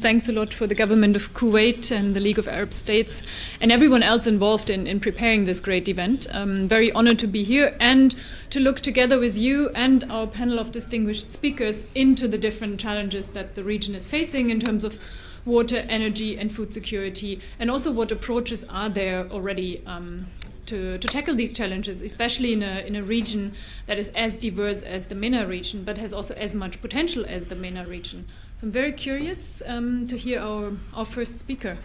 Thanks a lot for the government of Kuwait and the League of Arab States and everyone else involved in preparing this great event. I'm very honored to be here and to look together with you and our panel of distinguished speakers into the different challenges that the region is facing in terms of water, energy and food security, and also what approaches are there already to tackle these challenges, especially in a region that is as diverse as the MENA region, but has also as much potential as the MENA region. So I'm very curious to hear our first speaker.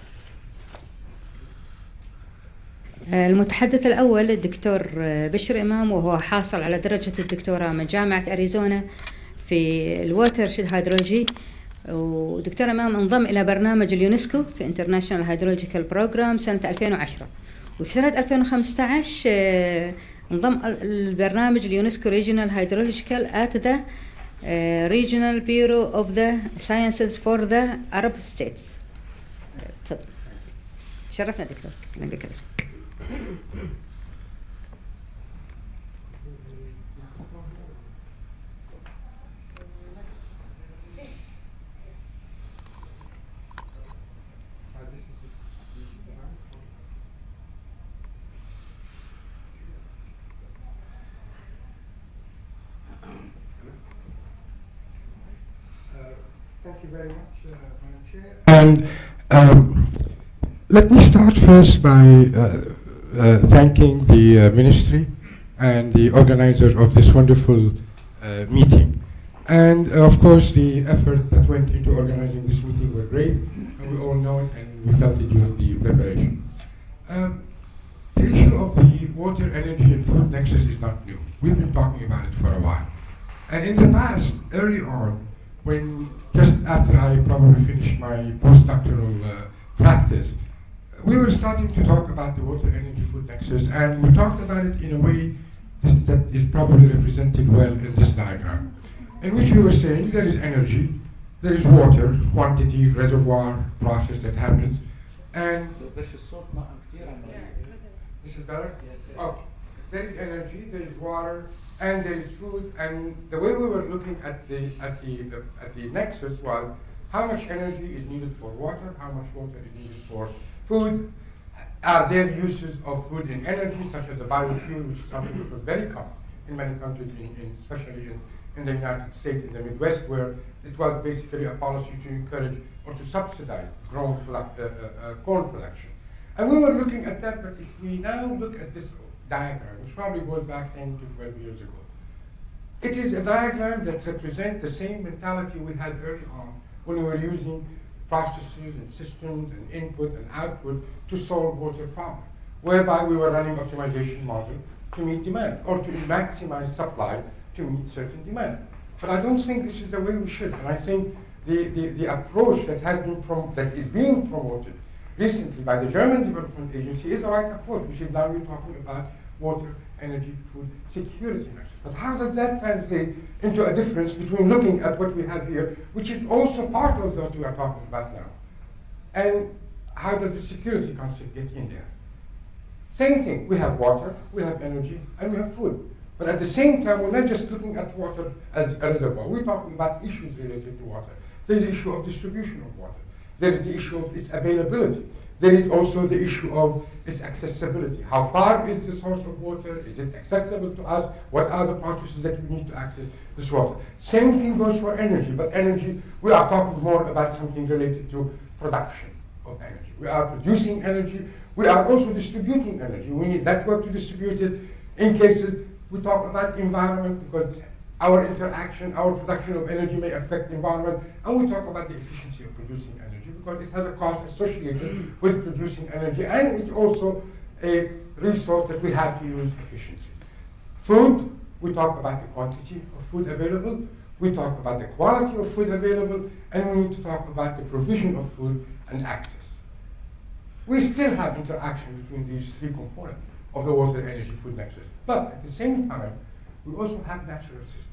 المتحدث الأول الدكتور بشر إمام، وهو حاصل على درجة الدكتوراه من جامعة أريزونا في الووتر هيدرولوجي. ودكتور إمام انضم إلى برنامج اليونسكو في انترناشونال هيدرولوجيكال بروجرام سنة 2010، وفي سنة 2015 انضم البرنامج اليونسكو ريجيونال هيدرولوجيكال at the Regional Bureau of the Sciences for the Arab States. تفضل. شرفنا دكتور. أهلا بك. Thank you very much, Madam Chair. And let me start first by thanking the Ministry and the organizers of this wonderful meeting. And of course, the effort that went into organizing this meeting were great, and we all know it, and we felt it during the preparation. The issue of the water, energy, and food nexus is not new. We've been talking about it for a while. And in the past, early on, when just after I probably finished my postdoctoral practice, we were starting to talk about the water, energy, food nexus, and we talked about it in a way that is probably represented well in this diagram, in which we were saying there is energy, there is water, quantity, reservoir, process that happens, and this is better? Yes. Oh, there is energy, there is water, and there is food, and the way we were looking at the nexus was how much energy is needed for water, how much water is needed for food. Are there uses of food in energy, such as the biofuel, which is something that was very common in many countries, especially in the United States, in the Midwest, where it was basically a policy to encourage or to subsidize corn production. And we were looking at that, but if we now look at this diagram, which probably goes back 10 to 12 years ago, it is a diagram that represents the same mentality we had early on when we were using processes and systems and input and output to solve water problems, whereby we were running optimization model to meet demand or to maximize supply to meet certain demand. But I don't think this is the way we should, and I think the approach that is being promoted recently by the German Development Agency is the right approach, which is now we're talking about water, energy, food security measures. But how does that translate into a difference between looking at what we have here, which is also part of what we are talking about now, and how does the security concept get in there? Same thing, we have water, we have energy, and we have food. But at the same time, we're not just looking at water as a reservoir. We're talking about issues related to water. There's the issue of distribution of water. There is the issue of its availability. There is also the issue of its accessibility. How far is the source of water? Is it accessible to us? What are the processes that we need to access this water? Same thing goes for energy, but energy, we are talking more about something related to production of energy. We are producing energy. We are also distributing energy. We need network to distribute it. In cases we talk about environment, because our interaction, our production of energy may affect the environment, and we talk about the efficiency of producing energy, because it has a cost associated with producing energy, and it's also a resource that we have to use efficiently. Food, we talk about the quantity of food available, we talk about the quality of food available, and we need to talk about the provision of food and access. We still have interaction between these three components of the water, energy, food nexus. But at the same time, we also have natural systems.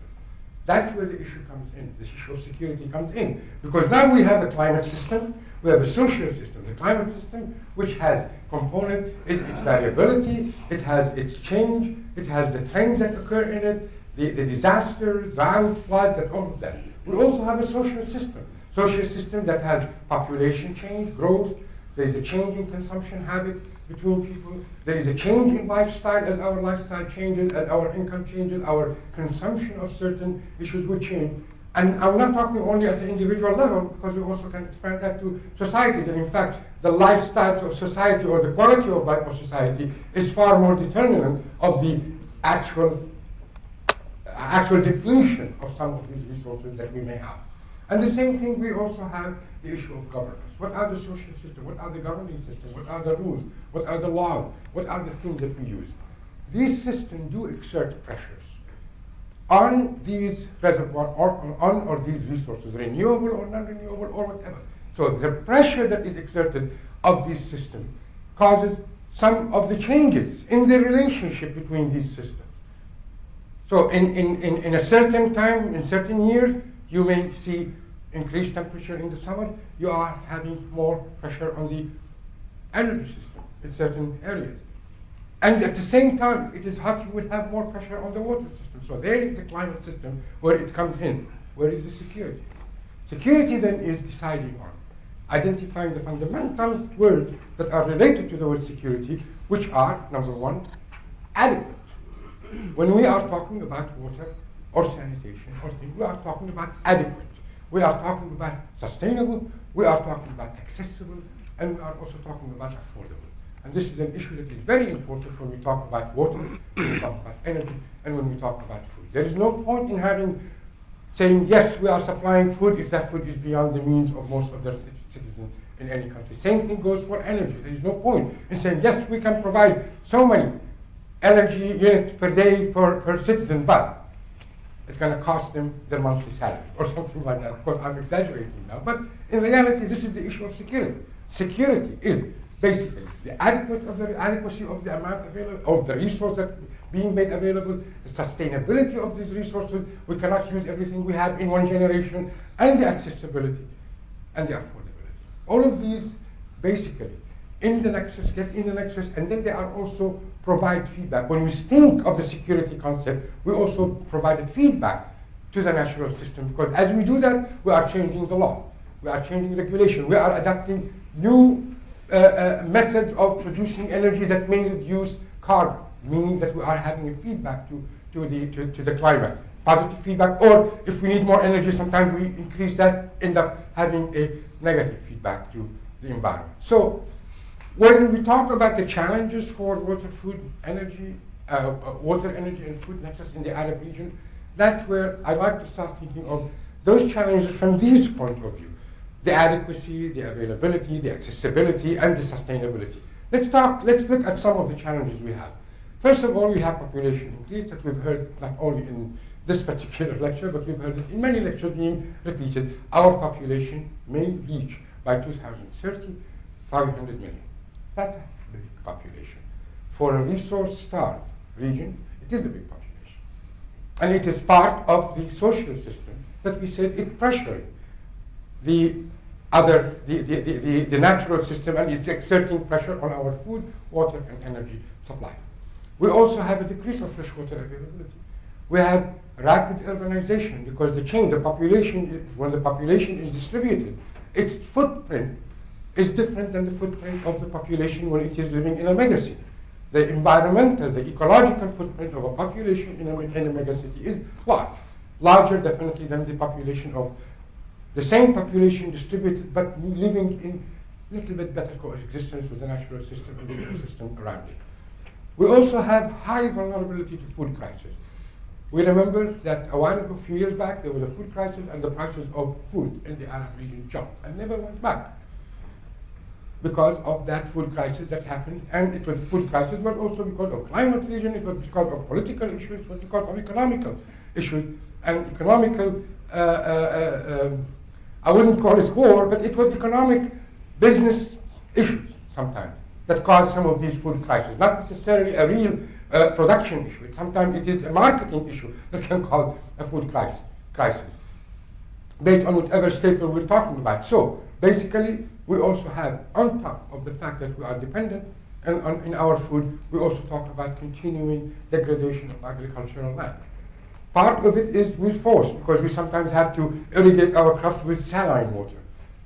That's where the issue comes in. This issue of security comes in. Because now we have a climate system, we have a social system. The climate system, which has component, is its variability, it has its change, it has the trends that occur in it, the disasters, drought, floods, and all of that. We also have a social system. social system that has population change, growth. There is a change in consumption habit between people. There is a change in lifestyle. As our lifestyle changes, as our income changes, our consumption of certain issues will change. And I'm not talking only at the individual level, because we also can expand that to societies. And in fact, the lifestyle of society, or the quality of life of society, is far more determinant of the actual depletion of some of these resources that we may have. And the same thing, we also have the issue of governance. What are the social systems? What are the governing systems? What are the rules? What are the laws? What are the things that we use? These systems do exert pressures on these reservoirs, or these resources, renewable or non-renewable or whatever. So the pressure that is exerted of this system causes some of the changes in the relationship between these systems. So in a certain time, in certain years, you may see increased temperature in the summer. You are having more pressure on the energy system in certain areas. And at the same time, if it is hot, you will have more pressure on the water system. So there is the climate system where it comes in. Where is the security? Security then is deciding on identifying the fundamental words that are related to the word security, which are, number one, adequate. When we are talking about water or sanitation or things, we are talking about adequate. We are talking about sustainable, we are talking about accessible, and we are also talking about affordable. And this is an issue that is very important when we talk about water, when we talk about energy, and when we talk about food. There is no point in saying, yes, we are supplying food if that food is beyond the means of most of the citizens in any country. Same thing goes for energy. There is no point in saying, yes, we can provide so many energy units per day per citizen, but it's going to cost them their monthly salary or something like that. Of course, I'm exaggerating now, but in reality, this is the issue of security. Security is basically the adequacy of the amount available, of the resource that being made available, the sustainability of these resources. We cannot use everything we have in one generation, and the accessibility and the affordability. All of these basically get in the nexus, and then they are also provide feedback. When we think of the security concept, we also provide a feedback to the national system, because as we do that, we are changing the law, we are changing regulation, we are adapting new methods of producing energy that may reduce carbon, meaning that we are having a feedback to the climate, positive feedback, or if we need more energy, sometimes we increase that, end up having a negative feedback to the environment. So when we talk about the challenges for water, energy, and food nexus in the Arab region, that's where I like to start thinking of those challenges from this point of view: the adequacy, the availability, the accessibility, and the sustainability. Let's look at some of the challenges we have. First of all, we have population increase that we've heard not only in this particular lecture, but we've heard it in many lectures being repeated. Our population may reach by 2030 500 million. That's a big population. For a resource-starved region, it is a big population. And it is part of the social system that we said it pressuring the natural system, and is exerting pressure on our food, water, and energy supply. We also have a decrease of freshwater availability. We have rapid urbanization, because when the population is distributed, its footprint is different than the footprint of the population when it is living in a megacity. The environmental, the ecological footprint of a population in a megacity is larger definitely than the population of the same population distributed but living in a little bit better coexistence with the natural system and the ecosystem around it. We also have high vulnerability to food crisis. We remember that a few years back, there was a food crisis, and the prices of food in the Arab region jumped and never went back because of that food crisis that happened. And it was a food crisis, but also because of climate region, it was because of political issues, it was because of economical issues, and economical, I wouldn't call it war, but it was economic business issues sometimes that caused some of these food crises, not necessarily a real production issue. Sometimes it is a marketing issue that can cause a food crisis, based on whatever staple we're talking about. So basically, we also have, on top of the fact that we are dependent in our food, we also talk about continuing degradation of agricultural land. Part of it is with force, because we sometimes have to irrigate our crops with saline water.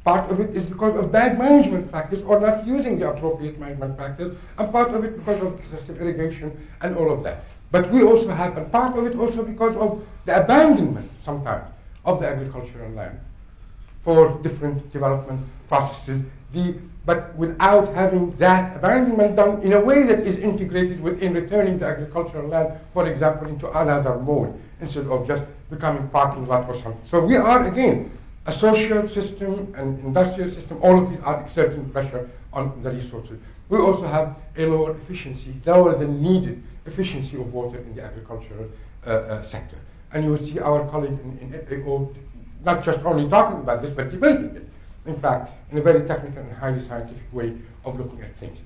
Part of it is because of bad management practice or not using the appropriate management practice, and part of it because of excessive irrigation and all of that. But we also have, and part of it also because of the abandonment sometimes of the agricultural land for different development processes, but without having that abandonment done in a way that is integrated within returning the agricultural land, for example, into another mode, instead of just becoming parking lot or something. So we are, again, a social system and industrial system, all of these are exerting pressure on the resources. We also have a lower efficiency, lower than needed efficiency of water in the agricultural sector. And you will see our colleague in FAO not just only talking about this, but debating it. In fact, in a very technical and highly scientific way of looking at things.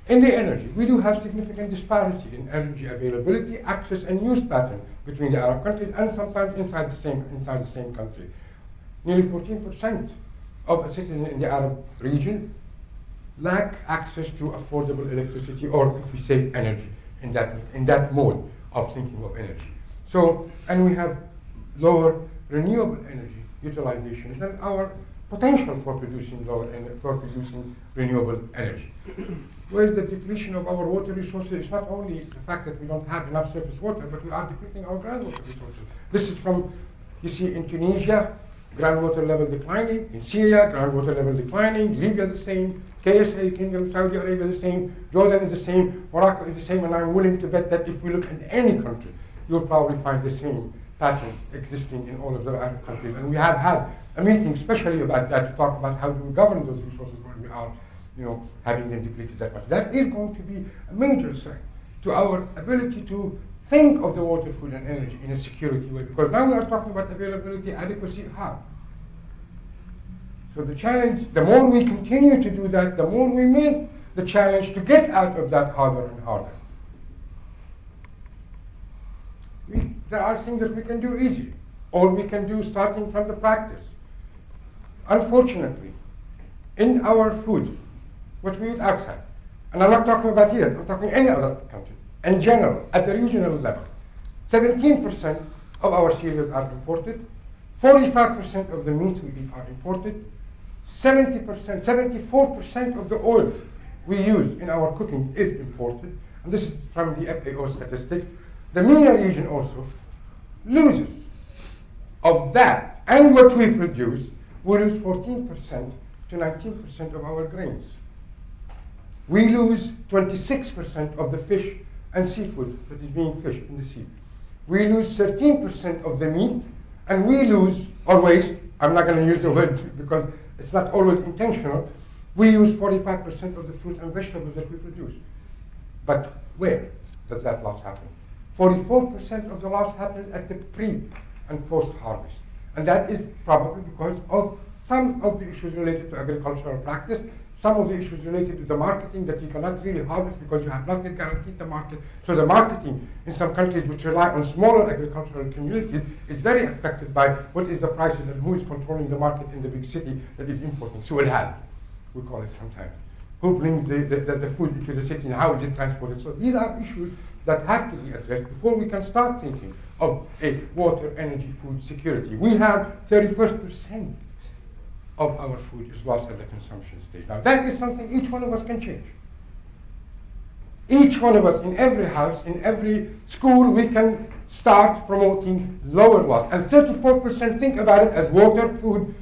In the energy, we do have significant disparity in energy availability, access, and use pattern between the Arab countries, and sometimes inside the same country. Nearly 14% of the citizens in the Arab region lack access to affordable electricity, or if we say energy, in that mode of thinking of energy. So, and we have lower renewable energy utilization than our potential for producing renewable energy. Whereas the depletion of our water resources is not only the fact that we don't have enough surface water, but we are depleting our groundwater resources. This is from, you see, in Tunisia, groundwater level declining; in Syria, groundwater level declining; Libya the same; KSA, Kingdom, Saudi Arabia the same; Jordan is the same; Morocco is the same, and I'm willing to bet that if we look at any country, you'll probably find the same pattern existing in all of the Arab countries. And we have had a meeting especially about that, to talk about how do we govern those resources when we are, having them depleted that much. That is going to be a major threat to our ability to think of the water, food, and energy in a security way, because now we are talking about availability, adequacy, how. So the challenge, the more we continue to do that, the more we make the challenge to get out of that harder and harder. There are things that we can do easy, or we can do starting from the practice. Unfortunately, in our food, what we eat outside, and I'm not talking about here, I'm talking any other country, in general, at the regional level, 17% of our cereals are imported, 45% of the meat we eat are imported, 74% of the oil we use in our cooking is imported, and this is from the FAO statistics. The MENA region also loses of that, and what we produce, we lose 14% to 19% of our grains. We lose 26% of the fish and seafood that is being fished in the sea. We lose 13% of the meat, and we lose, or waste, I'm not going to use the word because it's not always intentional, we use 45% of the fruit and vegetables that we produce. But where does that loss happen? 44% of the loss happens at the pre and post-harvest. And that is probably because of some of the issues related to agricultural practice, some of the issues related to the marketing that you cannot really harvest because you have not yet guaranteed the market. So the marketing in some countries which rely on smaller agricultural communities is very affected by what is the prices and who is controlling the market in the big city that is importing. So we call it sometimes. Who brings the food into the city and how is it transported? So these are issues that have to be addressed before we can start thinking of a water, energy, food security. We have 31% of our food is lost at the consumption stage. Now that is something each one of us can change. Each one of us, in every house, in every school, we can start promoting lower loss. And 34% think about it as water, food,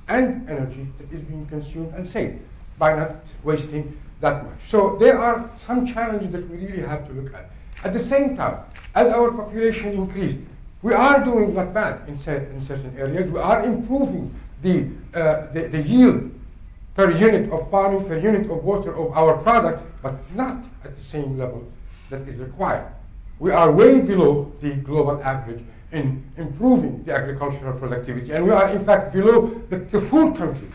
and energy that is being consumed and saved by not wasting that much. So there are some challenges that we really have to look at. At the same time, as our population increases, we are doing not bad in certain areas. We are improving the yield per unit of farming, per unit of water of our product, but not at the same level that is required. We are way below the global average in improving the agricultural productivity, and we are in fact below the poor countries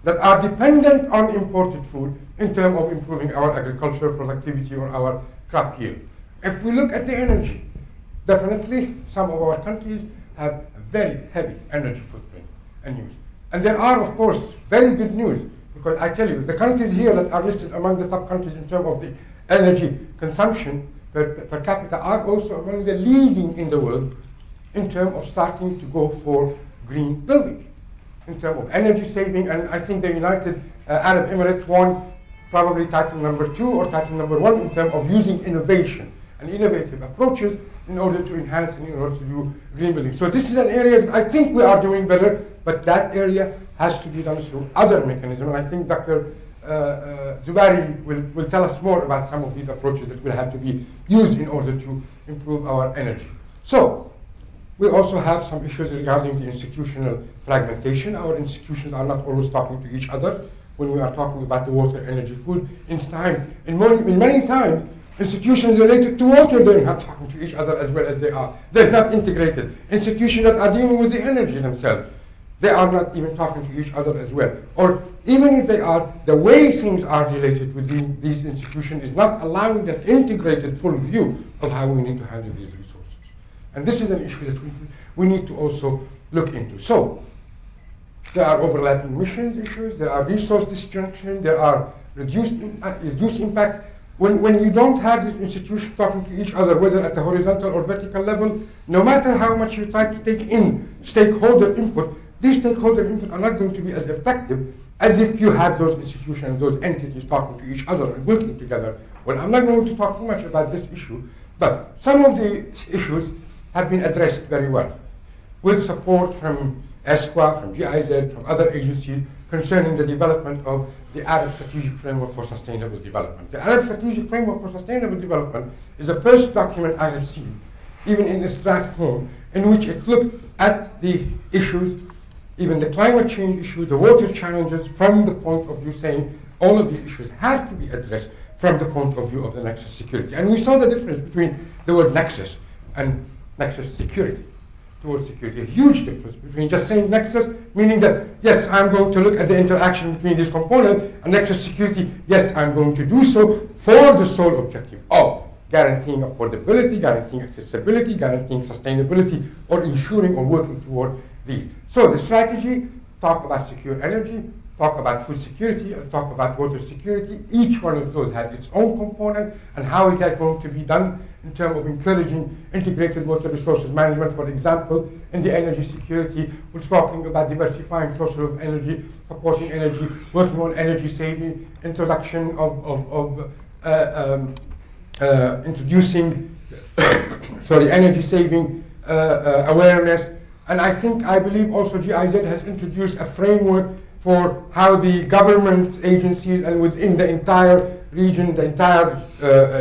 that are dependent on imported food in terms of improving our agricultural productivity or our crop yield. If we look at the energy, definitely some of our countries have a very heavy energy footprint and use. And there are, of course, very good news, because I tell you, the countries here that are listed among the top countries in terms of the energy consumption per capita are also among the leading in the world in terms of starting to go for green building, in terms of energy saving. And I think the United Arab Emirates won probably title number 2 or title number 1 in terms of using innovation and innovative approaches in order to enhance and in order to do green building. So this is an area that I think we are doing better, but that area has to be done through other mechanisms. And I think Dr. Zubari will tell us more about some of these approaches that will have to be used in order to improve our energy. So we also have some issues regarding the institutional fragmentation. Our institutions are not always talking to each other when we are talking about the water, energy, food. In many times, institutions related to water, they're not talking to each other as well as they are. They're not integrated. Institutions that are dealing with the energy themselves, they are not even talking to each other as well. Or even if they are, the way things are related within these institutions is not allowing that integrated full view of how we need to handle these resources. And this is an issue that we need to also look into. So there are overlapping missions issues, there are resource disjunction, there are reduced impact. When you don't have these institutions talking to each other, whether at the horizontal or vertical level, no matter how much you try to take in stakeholder input, these stakeholder input are not going to be as effective as if you have those institutions and those entities talking to each other and working together. Well, I'm not going to talk too much about this issue, but some of the issues have been addressed very well with support from ESQA, from GIZ, from other agencies concerning the development of the Arab Strategic Framework for Sustainable Development. The Arab Strategic Framework for Sustainable Development is the first document I have seen, even in its draft form, in which it looked at the issues, even the climate change issue, the water challenges, from the point of view saying all of these issues have to be addressed from the point of view of the nexus security. And we saw the difference between the word nexus and nexus security. Towards security, a huge difference between just saying nexus, meaning that, yes, I'm going to look at the interaction between these components, and nexus security, yes, I'm going to do so for the sole objective of guaranteeing affordability, guaranteeing accessibility, guaranteeing sustainability, or ensuring or working toward these. So the strategy, talk about secure energy, talk about food security, and talk about water security. Each one of those has its own component, and how is that going to be done in terms of encouraging integrated water resources management. For example, in the energy security, we're talking about diversifying sources of energy, supporting energy, working on energy saving, introduction of introducing energy saving awareness. And I believe also GIZ has introduced a framework for how the government agencies and within the entire region, the entire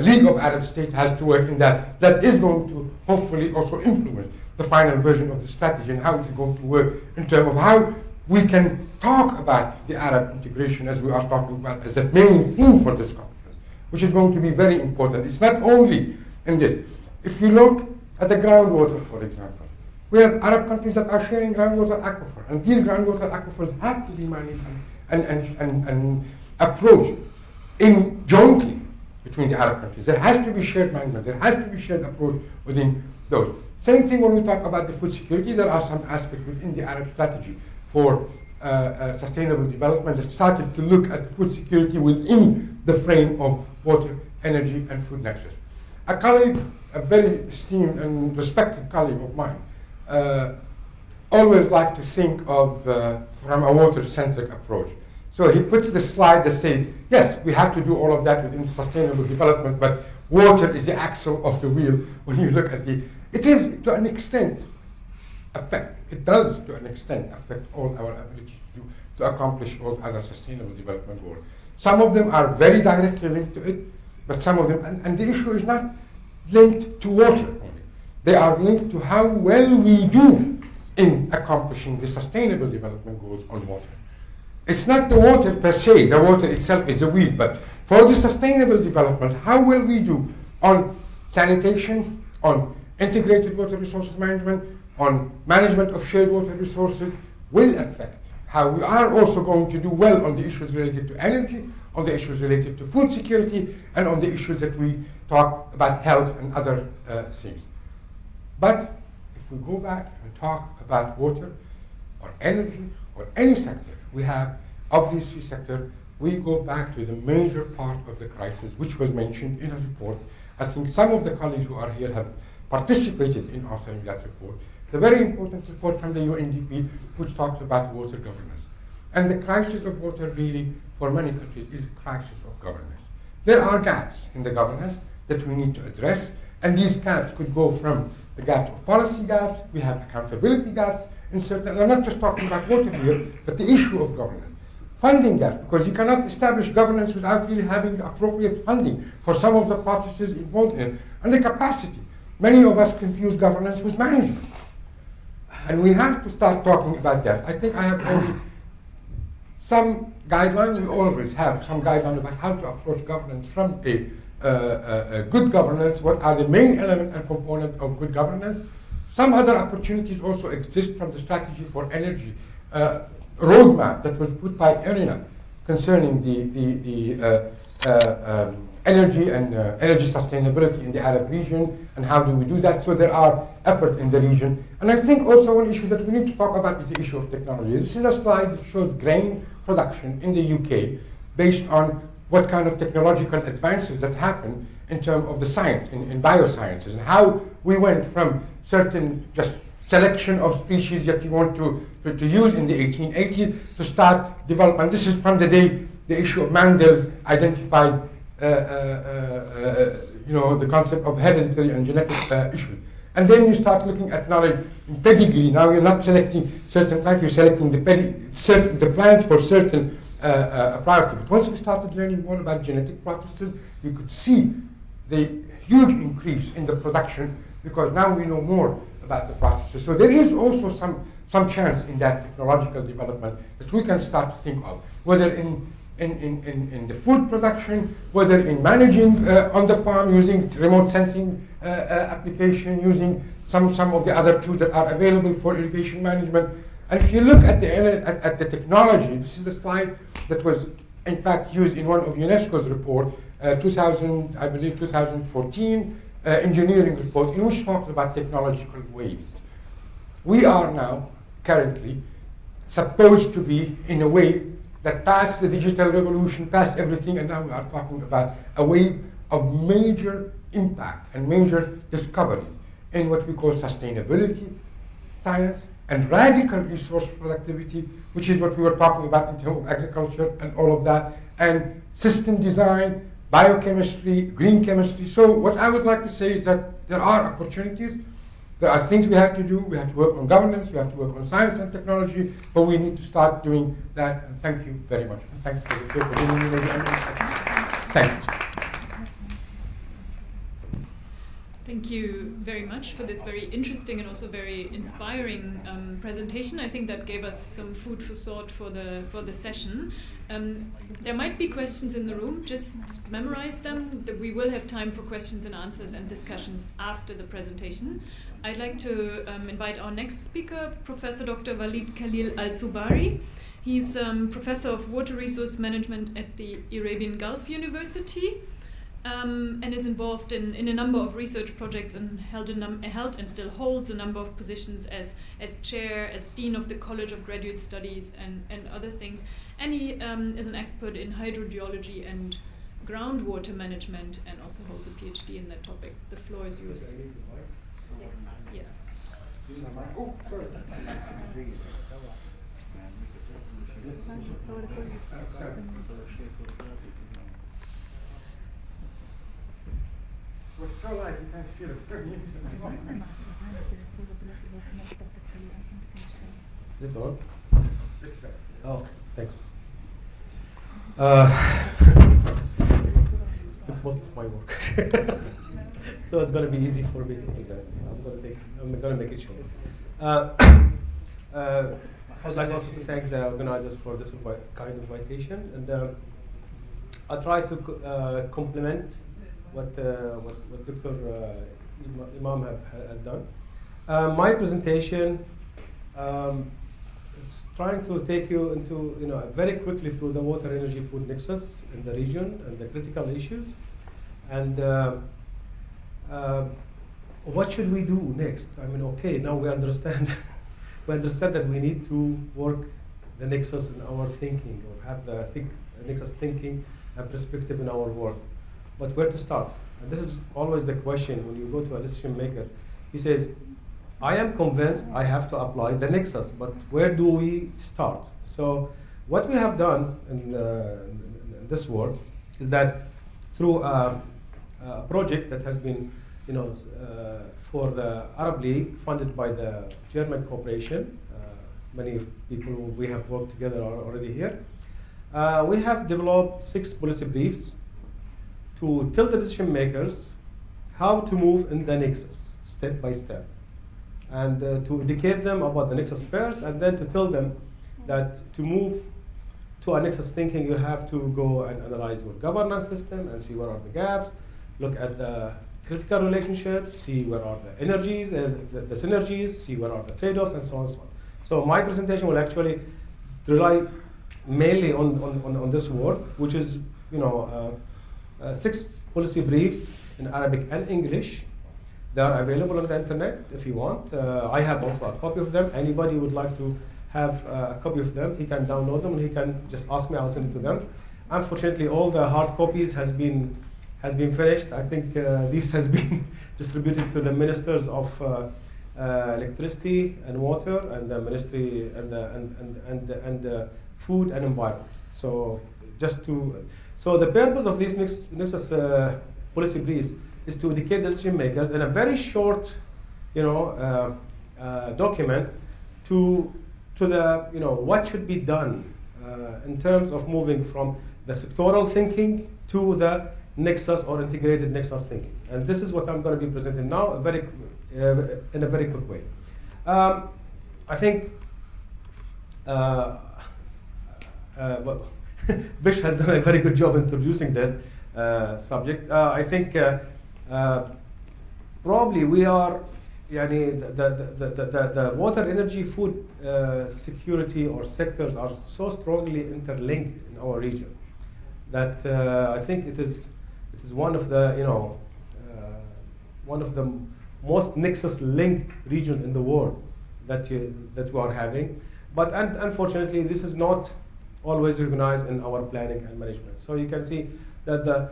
League of Arab States has to work in that. That is going to hopefully also influence the final version of the strategy and how it is going to work in terms of how we can talk about the Arab integration as we are talking about as the main theme for this conference, which is going to be very important. It's not only in this. If you look at the groundwater, for example, we have Arab countries that are sharing groundwater aquifer, and these groundwater aquifers have to be managed and approached jointly between the Arab countries. There has to be shared management, there has to be shared approach within those. Same thing when we talk about the food security, there are some aspects within the Arab strategy for sustainable development that started to look at food security within the frame of water, energy, and food nexus. A colleague, a very esteemed and respected colleague of mine, always like to think of from a water-centric approach. So he puts the slide that says, yes, we have to do all of that within sustainable development, but water is the axle of the wheel. When you look at it is to an extent it does to an extent affect all our ability to accomplish all other sustainable development goals. Some of them are very directly linked to it, but some of them, and the issue is not linked to water only. They are linked to how well we do in accomplishing the sustainable development goals on water. It's not the water per se, the water itself is a wheel, but for the sustainable development, how well we do on sanitation, on integrated water resources management, on management of shared water resources will affect how we are also going to do well on the issues related to energy, on the issues related to food security, and on the issues that we talk about health and other things. But if we go back and talk about water or energy or any sector, we have, of these three sectors, we go back to the major part of the crisis, which was mentioned in a report I think some of the colleagues who are here have participated in authoring that report. It's a very important report from the UNDP, which talks about water governance. And the crisis of water really, for many countries, is a crisis of governance. There are gaps in the governance that we need to address, and these gaps could go from the gap of policy gaps, we have accountability gaps, in certain, I'm not just talking about water here, but the issue of governance. Funding gaps, because you cannot establish governance without really having appropriate funding for some of the processes involved in it. And the capacity. Many of us confuse governance with management. And we have to start talking about that. I think I have only some guidelines. We always have some guidelines about how to approach governance from a good governance. What are the main elements and components of good governance? Some other opportunities also exist from the strategy for energy roadmap that was put by ERINA concerning the energy and energy sustainability in the Arab region, and how do we do that. So there are efforts in the region. And I think also one issue that we need to talk about is the issue of technology. This is a slide that shows grain production in the UK based on what kind of technological advances that happen in terms of the science, in biosciences, and how we went from certain just selection of species that you want to use in the 1880s to start development. This is from the day the issue of Mendel identified the concept of hereditary and genetic issues. And then you start looking at knowledge in pedigree. Now you're not selecting certain plant, you're selecting the plant for certain priority. But once we started learning more about genetic processes, we could see the huge increase in the production, because now we know more about the processes. So there is also some chance in that technological development that we can start to think of, whether in the food production, whether in managing on the farm using remote sensing application, using some of the other tools that are available for irrigation management. And if you look at the technology, this is a slide that was in fact used in one of UNESCO's report, 2014 engineering report, in which talks about technological waves. We are now currently supposed to be in a way that passed the digital revolution, passed everything, and now we are talking about a wave of major impact and major discoveries in what we call sustainability, science, and radical resource productivity, which is what we were talking about in terms of agriculture and all of that, and system design, biochemistry, green chemistry. So what I would like to say is that there are opportunities. There are things we have to do. We have to work on governance. We have to work on science and technology. But we need to start doing that. And thank you very much. And thanks for giving me the Thank you. Thank you very much for this very interesting and also very inspiring presentation. I think that gave us some food for thought for the session. There might be questions in the room. Just memorize them. We will have time for questions and answers and discussions after the presentation. I'd like to invite our next speaker, Professor Dr. Walid Khalil Al-Subari. He's Professor of Water Resource Management at the Arabian Gulf University. And is involved in a number of research projects and held and still holds a number of positions as chair, as dean of the College of Graduate Studies and other things. And he is an expert in hydrogeology and groundwater management, and also holds a PhD in that topic. The floor is yours. Yes. Yes. Oh, sorry. It was so light, you can't feel it. Is it on? It's there. Oh, thanks. Took most of my work. So it's going to be easy for me to present. I'm going to make it short. I'd like also to thank the organizers for this kind invitation. And I'll try to complement what Dr. Imam has done. My presentation is trying to take you into, very quickly through the water, energy, food nexus in the region and the critical issues. And what should we do next? I mean, okay, now we understand. We understand that we need to work the nexus in our thinking, or have the nexus thinking and perspective in our work. but where to start? And this is always the question when you go to a decision maker. He says, I am convinced I have to apply the nexus, but where do we start? So what we have done in this work is that through a project that has been, for the Arab League, funded by the German Corporation, many people we have worked together are already here. We have developed 6 policy briefs to tell the decision makers how to move in the nexus, step by step, and to educate them about the nexus first, and then to tell them that to move to a nexus thinking, you have to go and analyze your governance system and see what are the gaps, look at the critical relationships, see where are the energies, the synergies, see what are the trade-offs, and so on and so on. So my presentation will actually rely mainly on this work, which is 6 policy briefs in Arabic and English. They are available on the internet if you want. I have also a copy of them. Anybody would like to have a copy of them, he can download them and he can just ask me, I'll send it to them. Unfortunately, all the hard copies has been finished. I think this has been distributed to the ministers of electricity and water, and the ministry and the food and environment. So so the purpose of these nexus policy briefs is to educate the decision makers in a very short, document to the what should be done in terms of moving from the sectoral thinking to the nexus or integrated nexus thinking. And this is what I'm going to be presenting now, in a very quick way. I think Bish has done a very good job introducing this subject. I think probably we are, the water, energy, food security or sectors are so strongly interlinked in our region that I think it is one of the most nexus-linked region in the world that we are having. But unfortunately, this is not always recognized in our planning and management. So you can see that the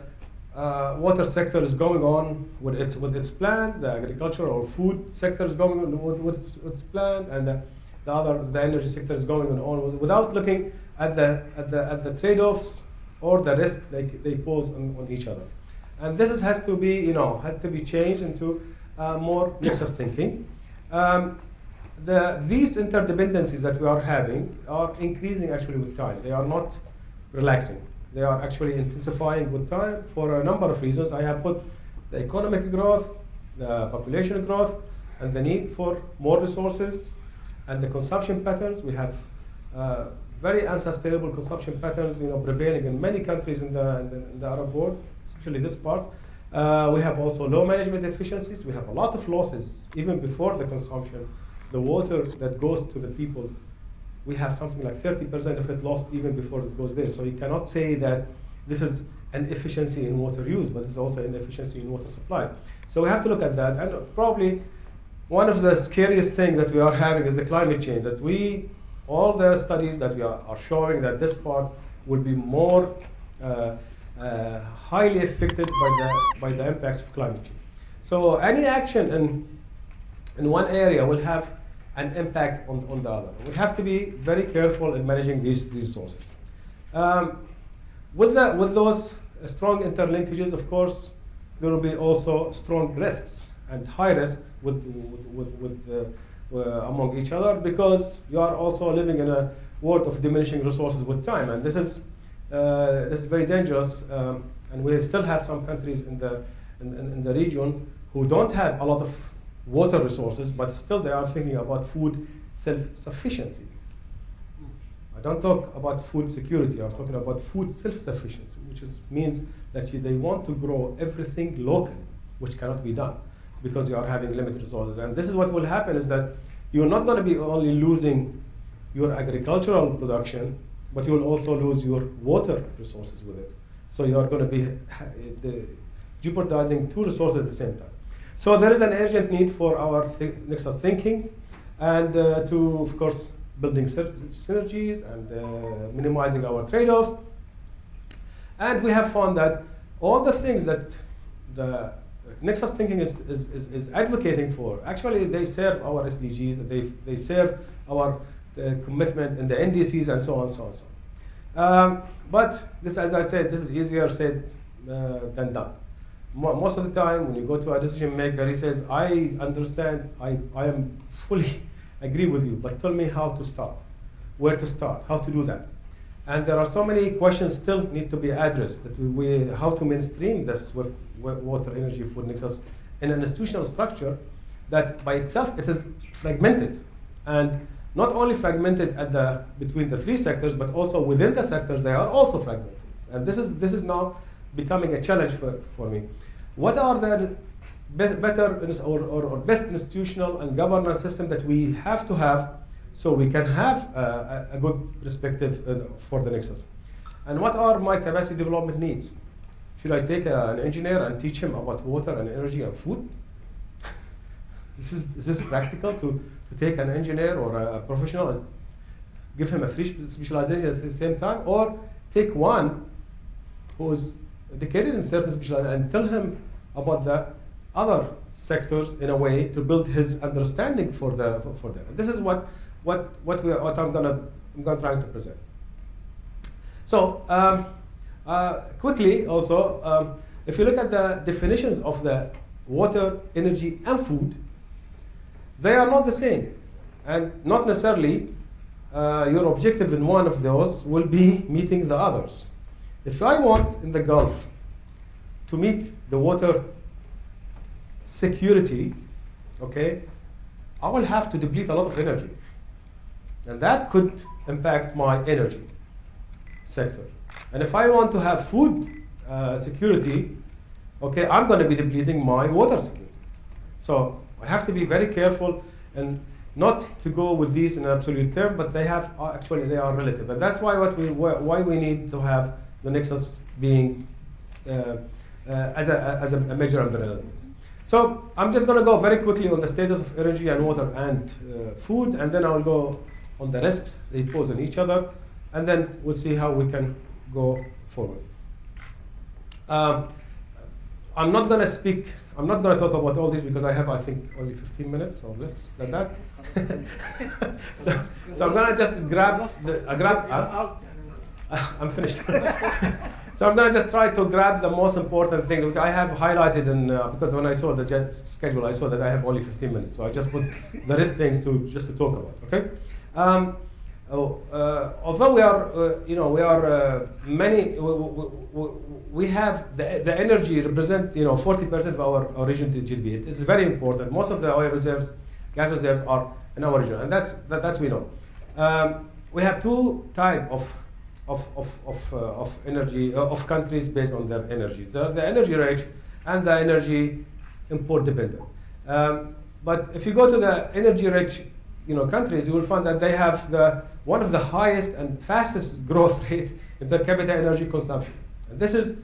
water sector is going on with its plans, the agricultural or food sector is going on with its plan, and the energy sector is going on without looking at the trade-offs or the risks they pose on each other. And this has to be changed into more nexus thinking. These interdependencies that we are having are increasing actually with time. They are not relaxing. They are actually intensifying with time for a number of reasons. I have put the economic growth, the population growth, and the need for more resources, and the consumption patterns. We have very unsustainable consumption patterns, prevailing in many countries in the Arab world, especially this part. We have also low management efficiencies. We have a lot of losses even before the consumption. The water that goes to the people, we have something like 30% of it lost even before it goes there. So you cannot say that this is an efficiency in water use, but it's also an efficiency in water supply. So we have to look at that. And probably one of the scariest things that we are having is the climate change. That all the studies that we are showing that this part will be more highly affected by the impacts of climate change. So any action in one area will have an impact on the other. We have to be very careful in managing these resources. With those strong interlinkages, of course, there will be also strong risks and high risk among each other, because you are also living in a world of diminishing resources with time, and this is very dangerous. And we still have some countries in the region who don't have a lot of water resources, but still they are thinking about food self-sufficiency. I don't talk about food security, I'm talking about food self-sufficiency, which means that they want to grow everything locally, which cannot be done because you are having limited resources. And this is what will happen, is that you're not going to be only losing your agricultural production, but you will also lose your water resources with it. So you are going to be jeopardizing 2 resources at the same time. So there is an urgent need for our nexus thinking, and to, of course, building synergies and minimizing our trade-offs. And we have found that all the things that the Nexus thinking is advocating for, actually they serve our SDGs, they serve our commitment in the NDCs and so on, so on, so on. But this, as I said, this is easier said than done. Most of the time, when you go to a decision maker, he says, I understand, I am fully agree with you, but tell me how to start, where to start, how to do that. And there are so many questions still need to be addressed, that how to mainstream this with water, energy, food nexus in an institutional structure that by itself it is fragmented. And not only fragmented between the three sectors, but also within the sectors, they are also fragmented. And this is now becoming a challenge for me. What are the better or best institutional and governance system that we have to have so we can have a good perspective for the nexus? And what are my capacity development needs? Should I take an engineer and teach him about water and energy and food? Is this practical to take an engineer or a professional and give him a three specialization at the same time? Or take one who is educated in certain specialization and tell him about the other sectors in a way to build his understanding for them. And this is what I'm gonna try to present. So quickly also, if you look at the definitions of the water, energy, and food, they are not the same, and not necessarily your objective in one of those will be meeting the others. If I want in the Gulf to meet the water security, okay, I will have to deplete a lot of energy. And that could impact my energy sector. And if I want to have food security, okay, I'm going to be depleting my water security. So I have to be very careful and not to go with these in an absolute term, but they have actually they are relative. And that's why why we need to have the nexus being as a major umbrella. So I'm just going to go very quickly on the status of energy and water and food, and then I'll go on the risks they pose on each other, and then we'll see how we can go forward. I'm not going to talk about all this because I have, I think, only 15 minutes or less than that. so I'm going to just I'm finished. So I'm going to just try to grab the most important thing, which I have highlighted because when I saw the schedule, I saw that I have only 15 minutes. So I just put the red things to talk about. Okay. Although we have the energy represent 40% of our region GDP. It's very important. Most of the oil reserves, gas reserves are in our region, and that's we know. We have two types of energy of countries based on their energy. The energy rich and the energy import dependent. But if you go to the energy rich countries, you will find that they have one of the highest and fastest growth rate in per capita energy consumption. And this is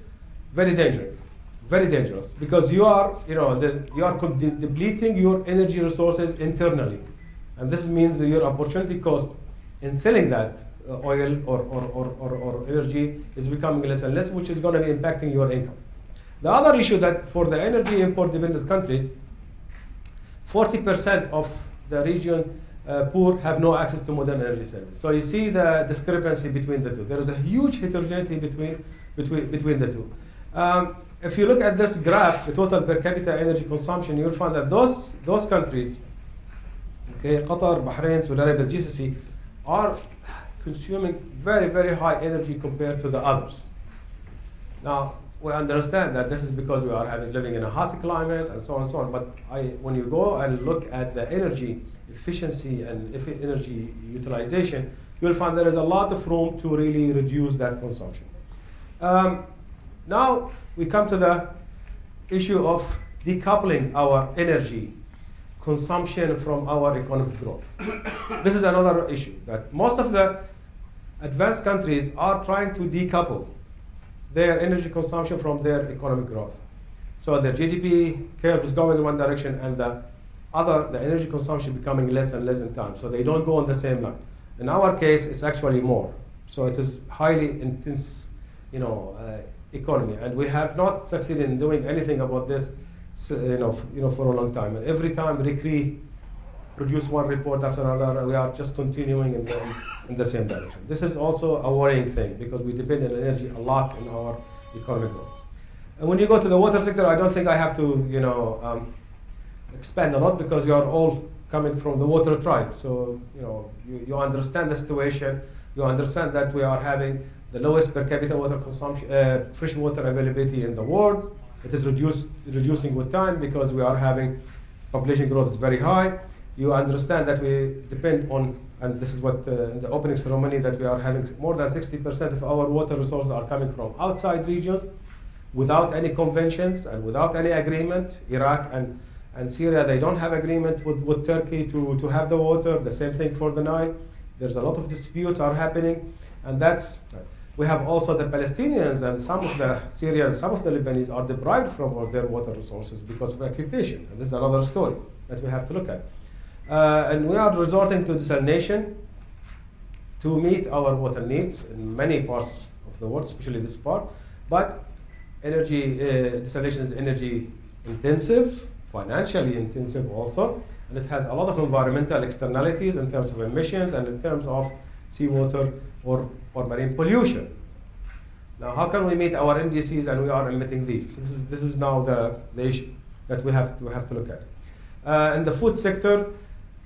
very dangerous because you are depleting your energy resources internally, and this means that your opportunity cost in selling that oil or energy is becoming less and less, which is going to be impacting your income. The other issue that for the energy import dependent countries, 40% of the region poor have no access to modern energy service. So you see the discrepancy between the two. There is a huge heterogeneity between the two. If you look at this graph, the total per capita energy consumption, you'll find that those countries, okay, Qatar, Bahrain, Saudi Arabia, GCC, are consuming very, very high energy compared to the others. Now, we understand that this is because we are living in a hot climate and so on and so on, but when you go and look at the energy efficiency and energy utilization, you'll find there is a lot of room to really reduce that consumption. Now we come to the issue of decoupling our energy consumption from our economic growth. This is another issue that most of the advanced countries are trying to decouple their energy consumption from their economic growth. So the GDP curve is going in one direction and the energy consumption becoming less and less in time. So they don't go on the same line. In our case, it's actually more. So it is highly intense, economy, and we have not succeeded in doing anything about this, for a long time. And every time RICRI produce one report after another, we are just continuing in the same direction. This is also a worrying thing because we depend on energy a lot in our economic growth. And when you go to the water sector, I don't think I have to, expand a lot because you are all coming from the water tribe. So, you understand the situation. You understand that we are having the lowest per capita water consumption, fresh water availability in the world. It is reducing with time because we are having population growth is very high. You understand that we depend on, and this is what in the opening ceremony, that we are having more than 60% of our water resources are coming from outside regions without any conventions and without any agreement. Iraq and Syria, they don't have agreement with Turkey to have the water. The same thing for the Nile. There's a lot of disputes are happening, and we have also the Palestinians and some of the Syrians, some of the Lebanese are deprived from their water resources because of occupation. And this is another story that we have to look at. And we are resorting to desalination to meet our water needs in many parts of the world, especially this part. But desalination is energy intensive, financially intensive also, and it has a lot of environmental externalities in terms of emissions and in terms of seawater or marine pollution. Now, how can we meet our NDCs and we are emitting these? This is now the issue that we have to look at. In the food sector,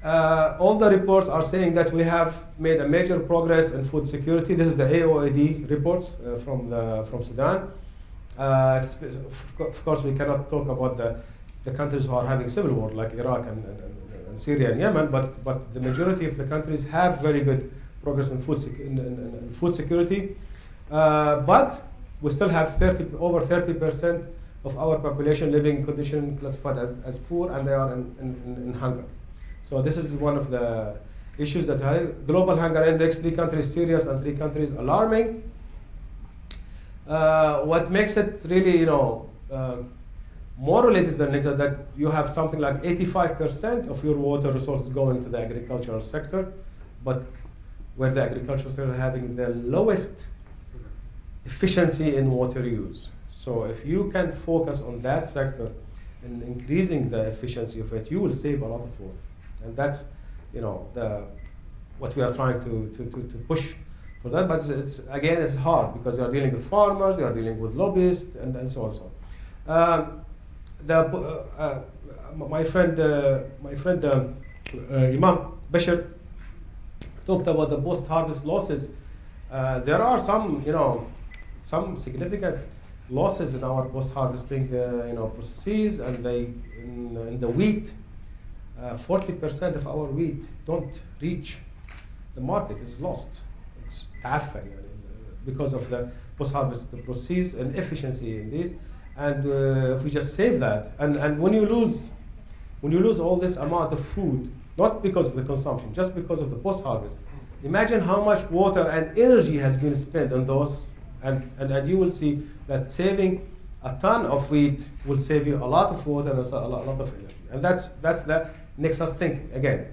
all the reports are saying that we have made a major progress in food security. This is the AOAD reports from Sudan. Of course, we cannot talk about the countries who are having civil war like Iraq and Syria and Yemen, but the majority of the countries have very good progress in food security. But we still have over 30% of our population living in conditions classified as poor, and they are in hunger. So this is one of the issues that global hunger index, 3 countries serious and 3 countries alarming. What makes it really, more related than it, that you have something like 85% of your water resources going to the agricultural sector, but where the agricultural sector is having the lowest efficiency in water use. So if you can focus on that sector and increasing the efficiency of it, you will save a lot of water. And that's, what we are trying to push for that. But it's hard because you are dealing with farmers, you are dealing with lobbyists, and so on and so on. My friend Imam Bashir talked about the post-harvest losses. There are some significant losses in our post-harvesting processes, and in the wheat, 40% of our wheat don't reach the market. It's lost. It's تعفن because of the post-harvest processes and efficiency in these. And if we just save that, and when you lose all this amount of food, not because of the consumption, just because of the post-harvest, imagine how much water and energy has been spent on those, and you will see that saving a ton of wheat will save you a lot of water and a lot of energy. And that's that makes us think again.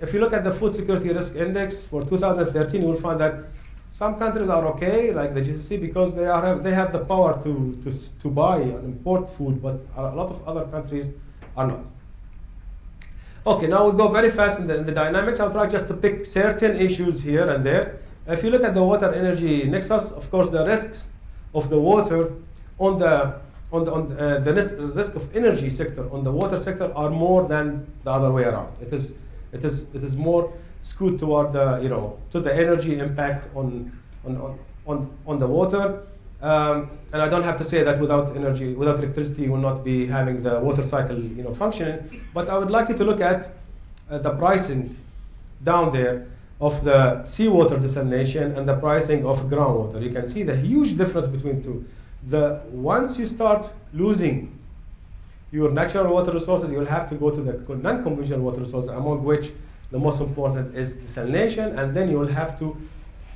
If you look at the Food Security Risk Index for 2013, you will find that some countries are okay, like the GCC, because they have the power to buy and import food, but a lot of other countries are not. Okay, now we go very fast in the dynamics. I'll try just to pick certain issues here and there. If you look at the water energy nexus, of course, the risks of the water on the risk of energy sector on the water sector are more than the other way around. It is more skewed toward to the energy impact on the water. And I don't have to say that without energy, without electricity, you will not be having the water cycle functioning. But I would like you to look at the pricing down there of the seawater desalination and the pricing of groundwater. You can see the huge difference between two. Once you start losing your natural water resources, you will have to go to the non-conventional water resources, among which the most important is desalination, and then you will have to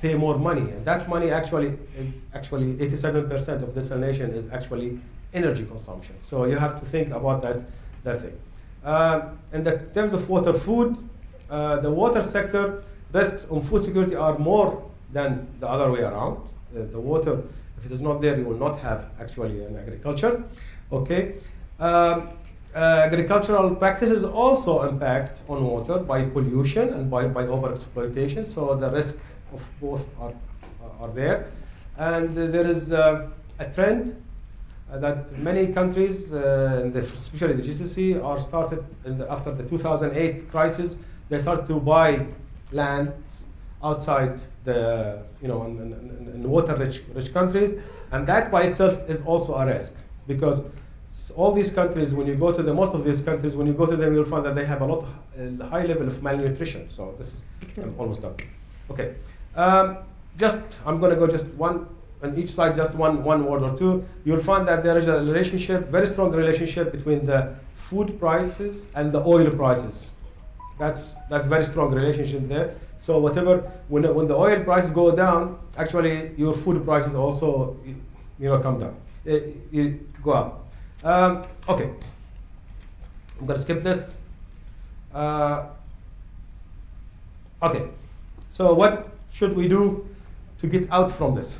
pay more money. And that money actually 87% of desalination is actually energy consumption. So you have to think about that thing. In terms of water food, the water sector risks on food security are more than the other way around. The water If it is not there, you will not have actually an agriculture. Okay. Agricultural practices also impact on water by pollution and by overexploitation. So the risk of both are there. And there is a trend that many countries, especially the GCC, are started after the 2008 crisis. They started to buy land outside the, in water-rich countries, and that by itself is also a risk, because all these countries, when you go to most of these countries, when you go to them, you'll find that they have a high level of malnutrition. So this is almost done. Okay, I'm going to go just one on each side, just one word or two. You'll find that there is a relationship, very strong relationship between the food prices and the oil prices. That's very strong relationship there. So whatever, when the oil prices go down, actually your food prices also, come down, go up. Okay, I'm gonna skip this. Okay, so what should we do to get out from this?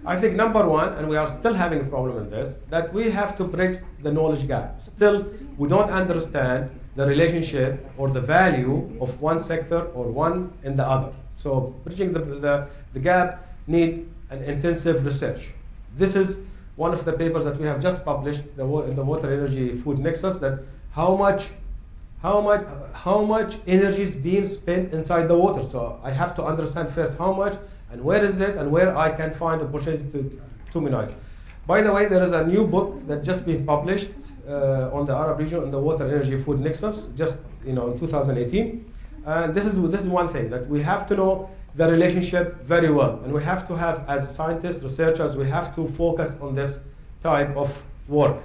I think number one, and we are still having a problem in this, that we have to bridge the knowledge gap. Still, we don't understand the relationship or the value of one sector or one in the other. So bridging the gap need an intensive research. This is one of the papers that we have just published in the water energy food nexus, that how much energy is being spent inside the water. So I have to understand first how much and where is it and where I can find opportunity to minimize. By the way, there is a new book that just been published on the Arab region on the water energy food nexus, just in 2018. And this is one thing, that we have to know the relationship very well, and we have to have, as scientists, researchers, we have to focus on this type of work.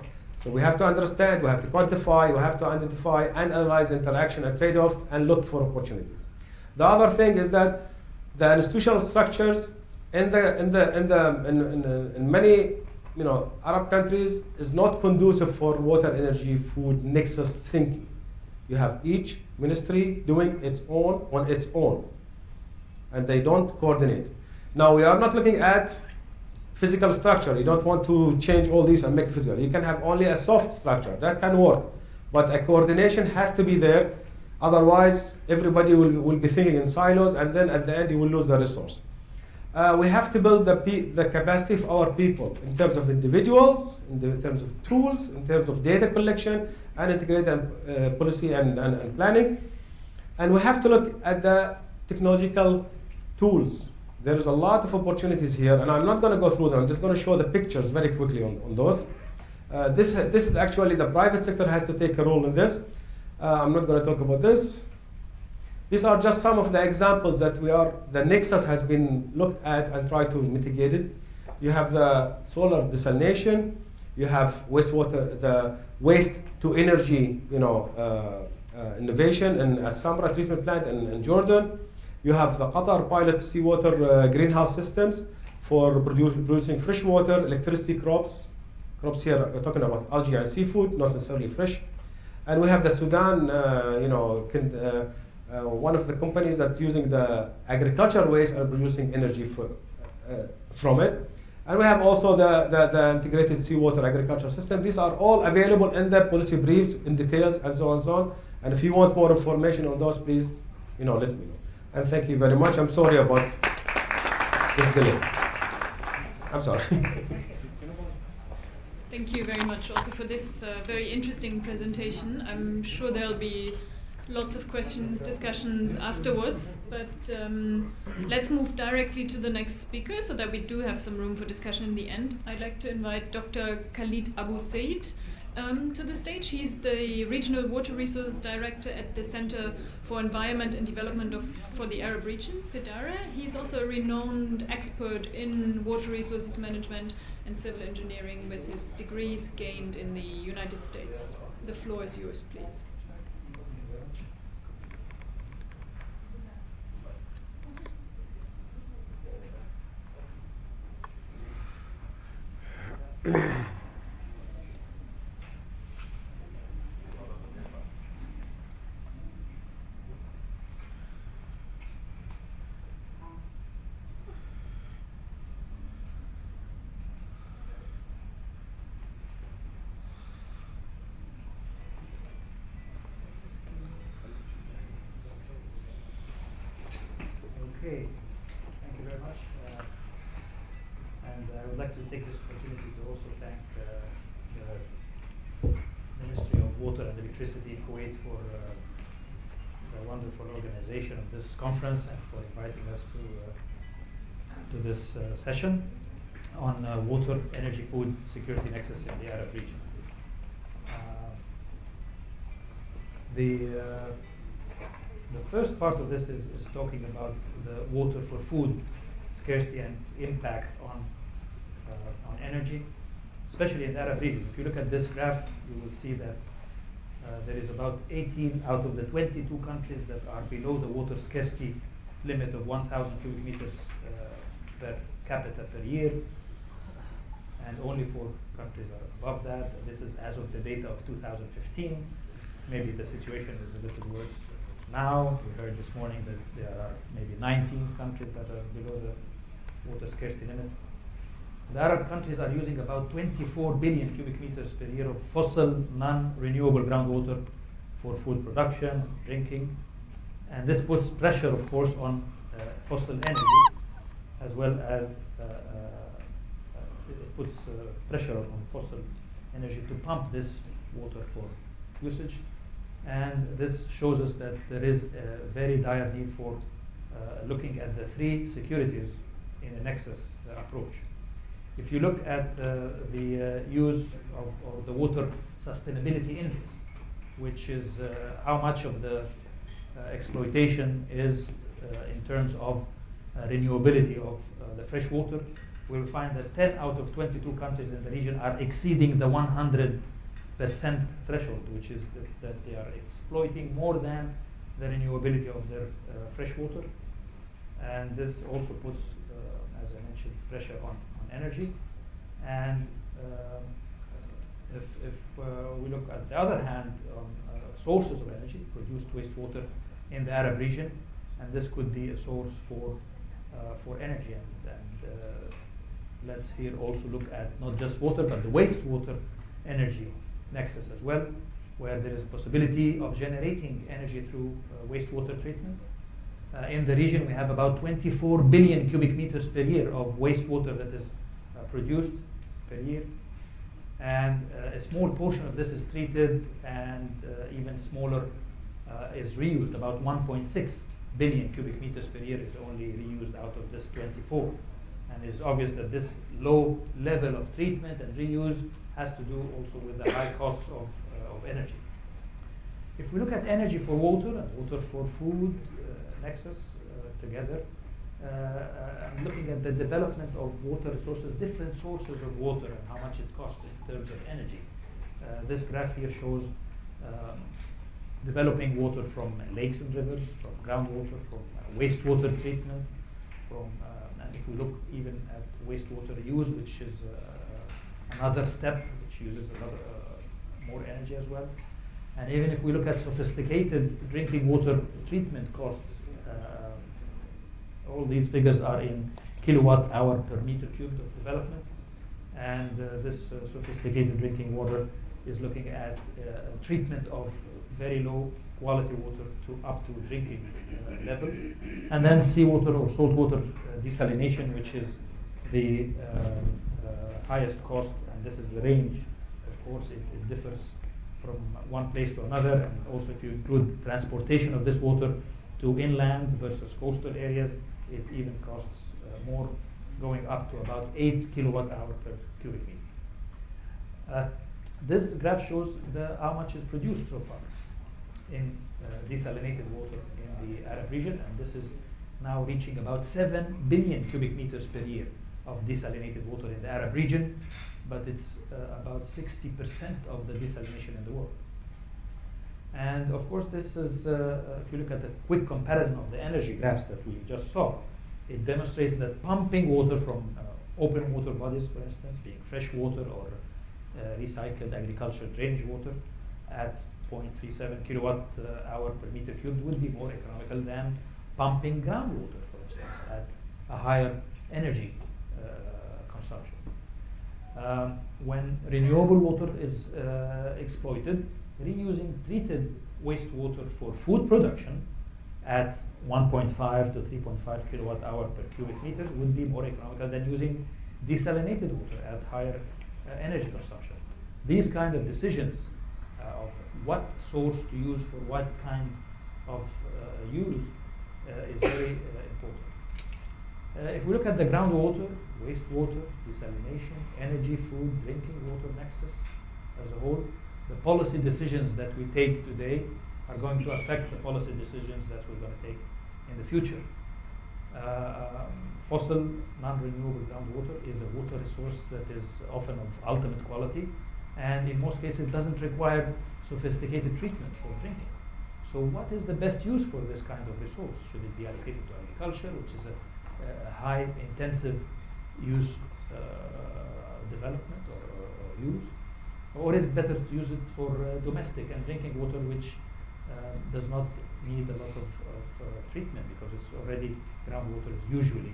So we have to understand, we have to quantify, we have to identify and analyze interaction and trade-offs and look for opportunities. The other thing is that the institutional structures in many Arab countries is not conducive for water energy food nexus thinking. You have each ministry doing its own on its own, and they don't coordinate. Now, we are not looking at physical structure. You don't want to change all these and make it physical. You can have only a soft structure. That can work. But a coordination has to be there. Otherwise, everybody will be thinking in silos, and then at the end, you will lose the resource. We have to build the capacity of our people in terms of individuals, in terms of tools, in terms of data collection, and integrated policy and planning. And we have to look at the technological tools. There is a lot of opportunities here, and I'm not going to go through them. I'm just going to show the pictures very quickly on those. This is actually the private sector has to take a role in this. I'm not going to talk about this. These are just some of the examples that the nexus has been looked at and tried to mitigate it. You have the solar desalination. You have wastewater, the waste to energy, innovation in a Samra treatment plant in Jordan. You have the Qatar pilot seawater greenhouse systems for producing fresh water, electricity crops. Crops here, we're talking about algae and seafood, not necessarily fresh. And we have the Sudan, one of the companies that's using the agricultural waste and producing energy from it. And we have also the integrated seawater agriculture system. These are all available in the policy briefs in details and so on and so on. And if you want more information on those, please, let me know. And thank you very much. I'm sorry about this delay. I'm sorry. Thank you very much also for this very interesting presentation. I'm sure there'll be lots of questions, discussions afterwards, but let's move directly to the next speaker so that we do have some room for discussion in the end. I'd like to invite Dr. Khalid Abu Said to the stage. He's the Regional Water Resources Director at the Center for Environment and Development for the Arab Region, IDARA. He's also a renowned expert in water resources management and civil engineering with his degrees gained in the United States. The floor is yours, please. Okay, thank you very much. And I would like to take this opportunity to also thank the Ministry of Water and Electricity in Kuwait for the wonderful organization of this conference and for inviting us to this session on water, energy, food security nexus in the Arab region. The first part of this is talking about the water for food scarcity and its impact on energy, especially in the Arab region. If you look at this graph, you will see that there is about 18 out of the 22 countries that are below the water scarcity limit of 1,000 cubic meters per capita per year, and only 4 countries are above that. This is as of the data of 2015. Maybe the situation is a little worse now. We heard this morning that there are maybe 19 countries that are below the water scarcity limit. The Arab countries are using about 24 billion cubic meters per year of fossil, non-renewable groundwater for food production, drinking, and this puts pressure, of course, on fossil energy, as well as it puts pressure on fossil energy to pump this water for usage. And this shows us that there is a very dire need for looking at the 3 securities in a nexus approach. If you look at the use of the water sustainability index, which is how much of the exploitation is in terms of renewability of the fresh water, we'll find that 10 out of 22 countries in the region are exceeding the 100% threshold, which is that they are exploiting more than the renewability of their fresh water. And this also puts, as I mentioned, pressure on energy. And if we look at the other hand on sources of energy, produced wastewater in the Arab region, and this could be a source for energy. And let's here also look at not just water, but the wastewater energy nexus as well, where there is a possibility of generating energy through wastewater treatment. In the region, we have about 24 billion cubic meters per year of wastewater that is produced per year. And a small portion of this is treated, and even smaller is reused. About 1.6 billion cubic meters per year is only reused out of this 24. And it's obvious that this low level of treatment and reuse has to do also with the high costs of energy. If we look at energy for water and water for food nexus together, I'm looking at the development of water resources, different sources of water, and how much it costs in terms of energy. This graph here shows developing water from lakes and rivers, from groundwater, from wastewater treatment, and if we look even at wastewater reuse, which is another step which uses more energy as well. And even if we look at sophisticated drinking water treatment costs, all these figures are in kilowatt hour per meter cubed of development. And this sophisticated drinking water is looking at treatment of very low quality water to up to drinking levels. And then seawater or saltwater desalination, which is the highest cost, and this is the range. Of course, it differs from one place to another, and also if you include transportation of this water to inlands versus coastal areas, it even costs more, going up to about 8 kilowatt hour per cubic meter. This graph shows how much is produced so far in desalinated water in the Arab region, and this is now reaching about 7 billion cubic meters per year of desalinated water in the Arab region, but it's about 60% of the desalination in the world. And of course, this is, if you look at the quick comparison of the energy graphs that we just saw, it demonstrates that pumping water from open water bodies, for instance, being fresh water or recycled agricultural drainage water at 0.37 kilowatt hour per meter cubed will be more economical than pumping groundwater, for instance, at a higher energy consumption. When renewable water is exploited, reusing treated wastewater for food production at 1.5 to 3.5 kilowatt hour per cubic meter would be more economical than using desalinated water at higher energy consumption. These kind of decisions of what source to use for what kind of use is very important. If we look at the groundwater, wastewater, desalination, energy, food, drinking water nexus as a whole, the policy decisions that we take today are going to affect the policy decisions that we're going to take in the future. Fossil, non-renewable groundwater is a water resource that is often of ultimate quality, and in most cases doesn't require sophisticated treatment for drinking. So what is the best use for this kind of resource? Should it be allocated to agriculture, which is a high intensive use development or use? Or is it better to use it for domestic and drinking water, which does not need a lot of treatment because it's already, groundwater is usually,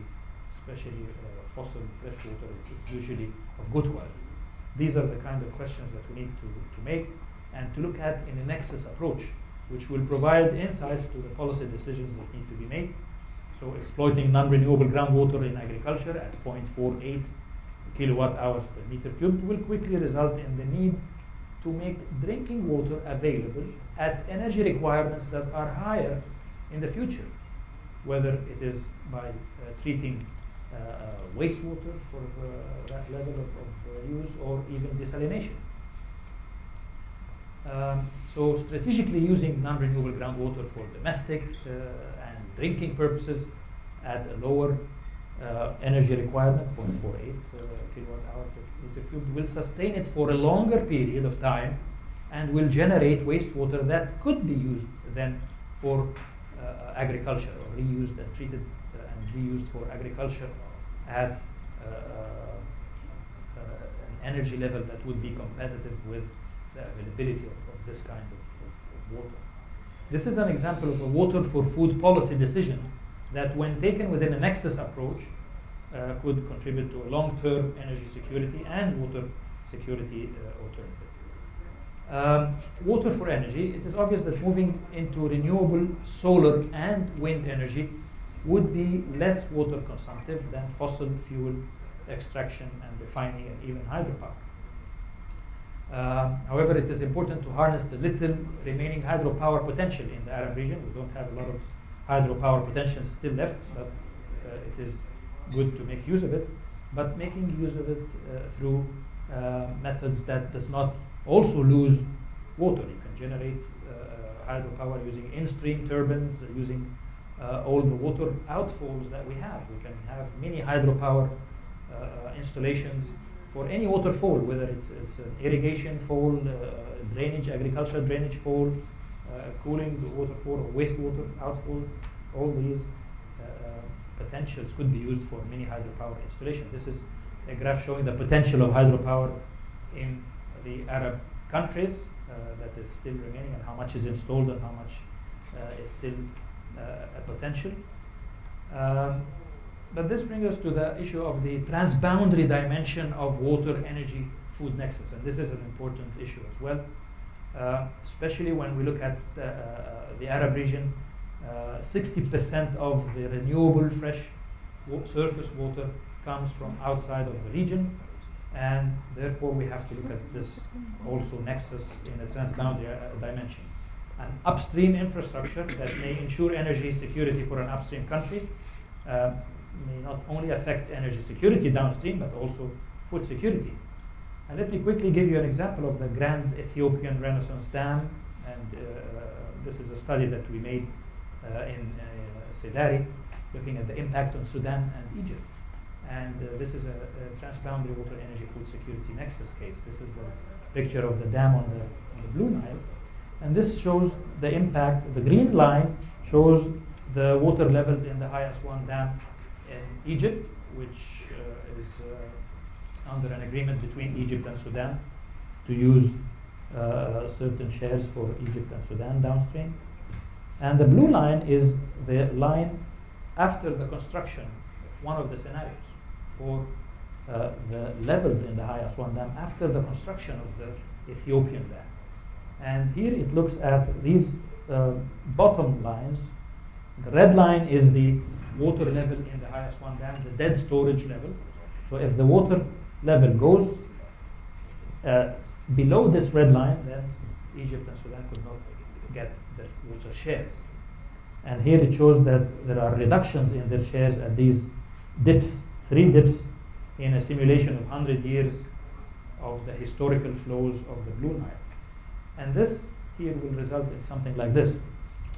especially fossil fresh water, is usually of good quality. These are the kind of questions that we need to make and to look at in a nexus approach, which will provide insights to the policy decisions that need to be made. So exploiting non-renewable groundwater in agriculture at 0.48 kilowatt hours per meter cubed will quickly result in the need to make drinking water available at energy requirements that are higher in the future, whether it is by treating wastewater for that level of use, or even desalination. So strategically using non-renewable groundwater for domestic and drinking purposes at a lower energy requirement, 0.48 kilowatt hour per meter cubed, will sustain it for a longer period of time and will generate wastewater that could be used then for agriculture, or reused and treated and reused for agriculture at an energy level that would be competitive with the availability of this kind of water. This is an example of a water for food policy decision that, when taken within a nexus approach, could contribute to a long-term energy security and water security alternative. Water for energy, it is obvious that moving into renewable solar and wind energy would be less water consumptive than fossil fuel extraction and refining and even hydropower. However, it is important to harness the little remaining hydropower potential in the Arab region. We don't have a lot of hydropower potential still left, but it is good to make use of it. But making use of it through methods that does not also lose water. You can generate hydropower using in-stream turbines, using all the water outfalls that we have. We can have mini hydropower installations for any waterfall, whether it's an irrigation fall, drainage, agricultural drainage fall, cooling the waterfall, or wastewater outfall. All these potentials could be used for mini hydropower installation. This is a graph showing the potential of hydropower in the Arab countries that is still remaining, and how much is installed and how much is still a potential. But this brings us to the issue of the transboundary dimension of water, energy, food nexus, and this is an important issue as well, especially when we look at the Arab region. 60% of the renewable fresh surface water comes from outside of the region, and therefore we have to look at this also nexus in a transboundary dimension. An upstream infrastructure that may ensure energy security for an upstream country may not only affect energy security downstream, but also food security. And let me quickly give you an example of the Grand Ethiopian Renaissance Dam, and this is a study that we made in Sedari, looking at the impact on Sudan and Egypt. And this is a transboundary water, energy, food security nexus case. This is the picture of the dam on the Blue Nile. And this shows the impact. The green line shows the water levels in the High Aswan Dam in Egypt, which is under an agreement between Egypt and Sudan to use certain shares for Egypt and Sudan downstream. And the blue line is the line after the construction, one of the scenarios for the levels in the High Aswan Dam after the construction of the Ethiopian dam. And here it looks at these bottom lines The red line is the water level in the highest one dam, the dead storage level. So if the water level goes below this red line, then Egypt and Sudan could not get the water shares. And here it shows that there are reductions in their shares at these dips, 3 dips in a simulation of 100 years of the historical flows of the Blue Nile. And this here will result in something like this.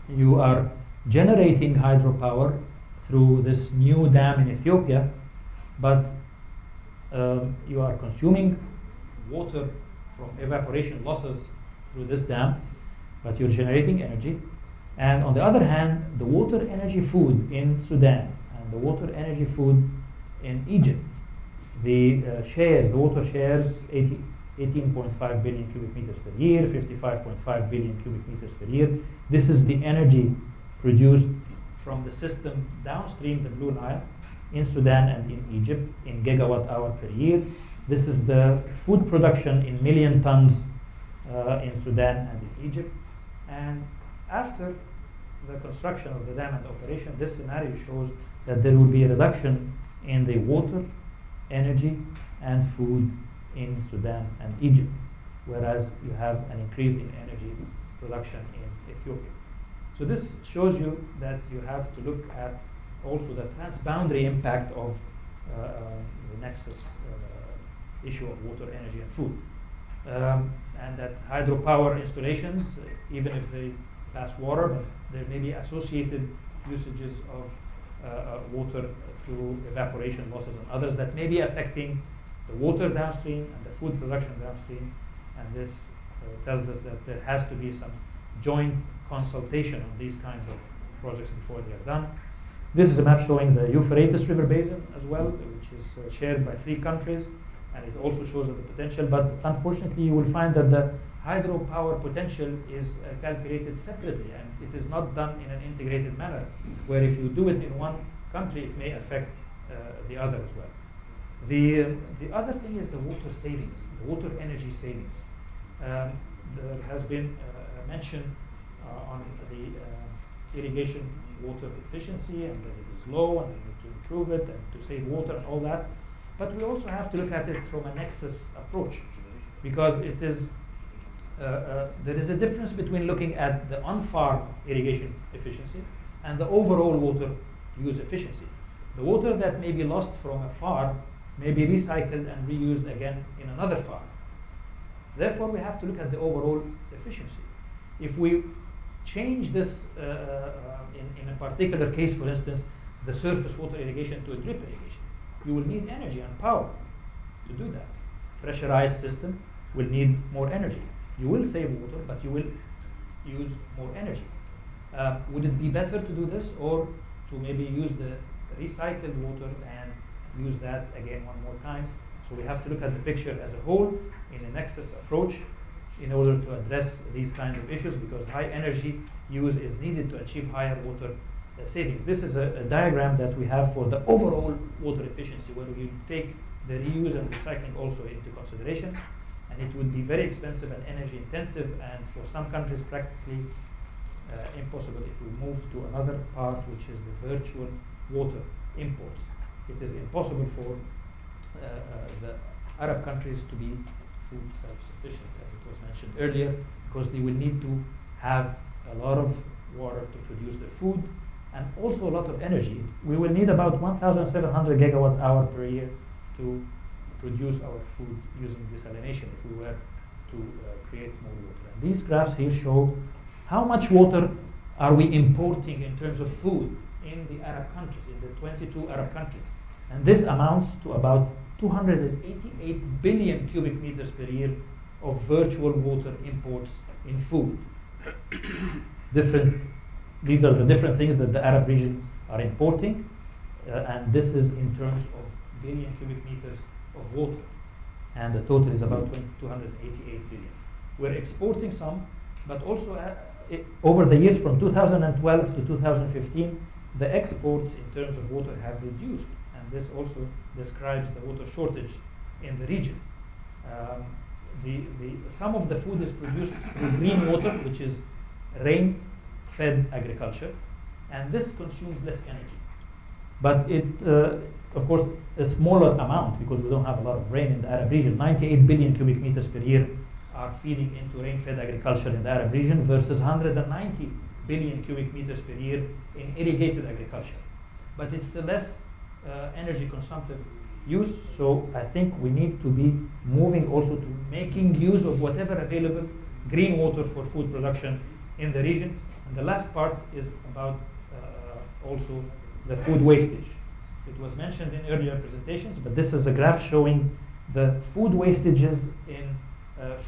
You are generating hydropower through this new dam in Ethiopia, but you are consuming water from evaporation losses through this dam, but you're generating energy. And on the other hand, the water energy food in Sudan and the water energy food in Egypt, the water shares 18.5 billion cubic meters per year, 55.5 billion cubic meters per year. This is the energy produced from the system downstream the Blue Nile in Sudan and in Egypt in gigawatt hour per year. This is the food production in million tons in Sudan and in Egypt. And after the construction of the dam and operation, this scenario shows that there will be a reduction in the water, energy, and food in Sudan and Egypt, whereas you have an increase in energy production in Ethiopia. So this shows you that you have to look at also the transboundary impact of the nexus issue of water, energy, and food. And that hydropower installations, even if they pass water, but there may be associated usages of water through evaporation losses and others that may be affecting the water downstream and the food production downstream. And this tells us that there has to be some joint consultation on these kinds of projects before they are done. This is a map showing the Euphrates River Basin as well, which is shared by 3 countries, and it also shows the potential, but unfortunately you will find that the hydropower potential is calculated separately, and it is not done in an integrated manner, where if you do it in one country, it may affect the other as well. The other thing is the water savings, the water energy savings. There has been mention on the irrigation water efficiency, and that it is low, and we need to improve it, and to save water and all that. But we also have to look at it from a nexus approach, because it is there is a difference between looking at the on-farm irrigation efficiency and the overall water use efficiency. The water that may be lost from a farm may be recycled and reused again in another farm. Therefore, we have to look at the overall efficiency. If we change this in a particular case, for instance, the surface water irrigation to a drip irrigation, you will need energy and power to do that. Pressurized system will need more energy. You will save water, but you will use more energy. Would it be better to do this, or to maybe use the recycled water and use that again one more time? So we have to look at the picture as a whole in a nexus approach in order to address these kinds of issues, because high energy use is needed to achieve higher water savings. This is a diagram that we have for the overall water efficiency, where we take the reuse and recycling also into consideration. And it would be very expensive and energy intensive, and for some countries practically impossible if we move to another part, which is the virtual water imports. It is impossible for the Arab countries to be food self-sufficient, as it was mentioned earlier, because they will need to have a lot of water to produce their food, and also a lot of energy. We will need about 1,700 gigawatt hour per year to produce our food using desalination if we were to create more water. And these graphs here show how much water are we importing in terms of food in the Arab countries, in the 22 Arab countries. And this amounts to about 288 billion cubic meters per year of virtual water imports in food. These are the different things that the Arab region are importing, and this is in terms of billion cubic meters of water, and the total is about 288 billion. We're exporting some, but also over the years from 2012 to 2015, the exports in terms of water have reduced, and this also describes the water shortage in the region. Some of the food is produced with green water, which is rain-fed agriculture, and this consumes less energy. But it, of course, a smaller amount because we don't have a lot of rain in the Arab region. 98 billion cubic meters per year are feeding into rain-fed agriculture in the Arab region versus 190 billion cubic meters per year in irrigated agriculture. But it's a less energy consumptive use, so I think we need to be moving also to making use of whatever available green water for food production in the region. And the last part is about also the food wastage. It was mentioned in earlier presentations, but this is a graph showing the food wastages in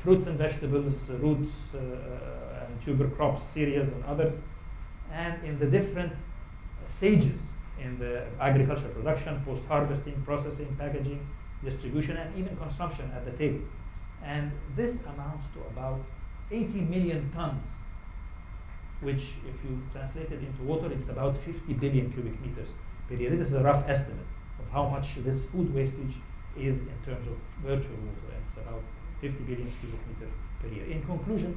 fruits and vegetables, roots and tuber crops, cereals and others, and in the different stages in the agriculture production, post-harvesting, processing, packaging, distribution, and even consumption at the table. And this amounts to about 80 million tons, which if you translate it into water, it's about 50 billion cubic meters per year. This is a rough estimate of how much this food wastage is in terms of virtual water, and it's about 50 billion cubic meters per year. In conclusion,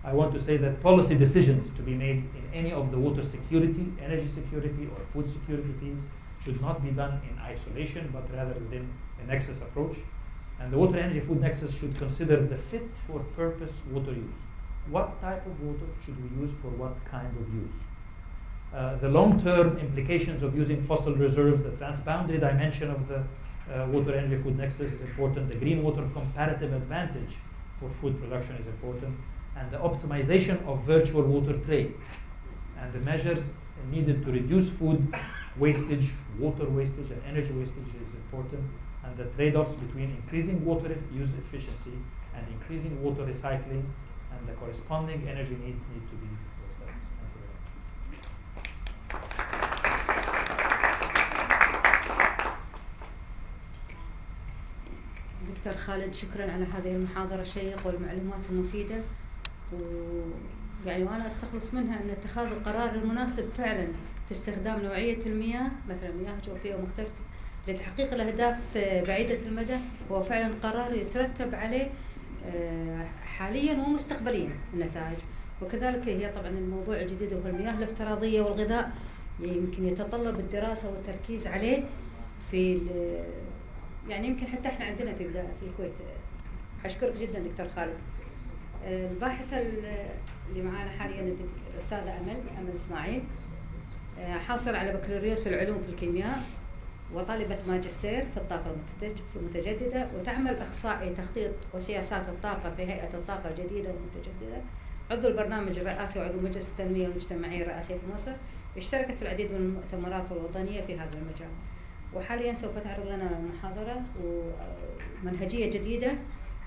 I want to say that policy decisions to be made in any of the water security, energy security, or food security fields should not be done in isolation, but rather within a nexus approach. And the water energy food nexus should consider the fit for purpose water use. What type of water should we use for what kind of use? The long-term implications of using fossil reserves, the transboundary dimension of the water energy food nexus is important. The green water comparative advantage for food production is important. And the optimization of virtual water trade and the measures needed to reduce food wastage, water wastage, and energy wastage is important. And the trade-offs between increasing water use efficiency and increasing water recycling and the corresponding energy needs need to be studied. Thank you very much. دكتور خالد، شكرا على هذه المحاضرة الشيقة والمعلومات المفيدة، ويعني وأنا أستخلص منها أن اتخاذ القرار المناسب فعلا في استخدام نوعية المياه مثلا مياه جوفية ومختلفة لتحقيق الأهداف بعيدة المدى هو فعلا قرار يترتب عليه حاليا ومستقبليا النتائج. وكذلك هي طبعا الموضوع الجديد وهو المياه الافتراضية والغذاء يمكن يتطلب الدراسة والتركيز عليه في يعني يمكن حتى احنا عندنا في الكويت. أشكرك جدا دكتور خالد. الباحثة اللي معانا حاليا الأستاذة أمل إسماعيل، حاصل على بكالوريوس العلوم في الكيمياء وطالبة ماجستير في الطاقة المتجددة، وتعمل أخصائي تخطيط وسياسات الطاقة في هيئة الطاقة الجديدة والمتجددة، عضو البرنامج الرئاسي وعضو مجلس التنمية المجتمعية الرئاسية في مصر. اشتركت في العديد من المؤتمرات الوطنية في هذا المجال، وحاليا سوف تعرض لنا محاضرة ومنهجية جديدة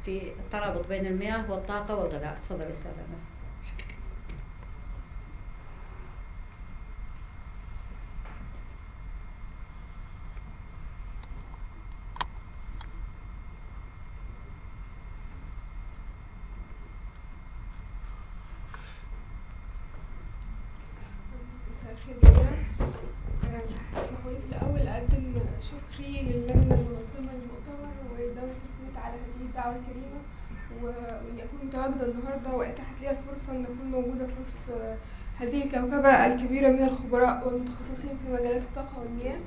في الترابط بين المياه والطاقة والغذاء. تفضل أستاذ أمل. مساء الخير جميعا. اسمحوا لي في الأول أقدم شكري للجنة المنظمة للمؤتمر ودولة الكويت على هذه الدعوة الكريمة، وإني أكون متواجدة النهاردة وأتاحت لي الفرصة أن أكون موجودة في وسط هذه الكوكبة الكبيرة من الخبراء والمتخصصين في مجالات الطاقة والمياه.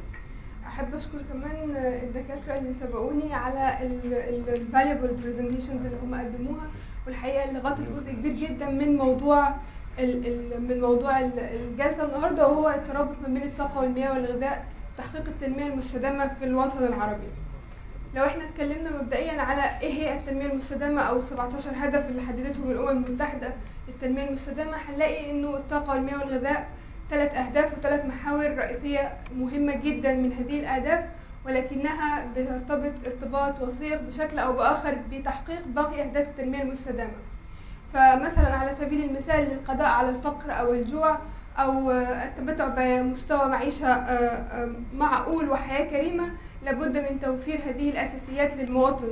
أحب أشكر كمان الدكاترة اللي سبقوني على ال valuable presentations اللي هم قدموها، والحقيقة اللي غطت جزء كبير جدا من موضوع الجلسة النهاردة، وهو الترابط ما بين الطاقة والمياه والغذاء، تحقيق التنمية المستدامة في الوطن العربي. لو احنا اتكلمنا مبدئيا على ايه هي التنمية المستدامة او 17 هدف اللي حددتهم الأمم المتحدة للتنمية المستدامة، هنلاقي انه الطاقة والمياه والغذاء 3 أهداف و3 محاور رئيسية مهمة جدا من هذه الأهداف، ولكنها بترتبط ارتباط وثيق بشكل او بآخر بتحقيق باقي أهداف التنمية المستدامة. فمثلا على سبيل المثال للقضاء على الفقر او الجوع او التمتع بمستوى معيشة معقول وحياة كريمة، لابد من توفير هذه الأساسيات للمواطن.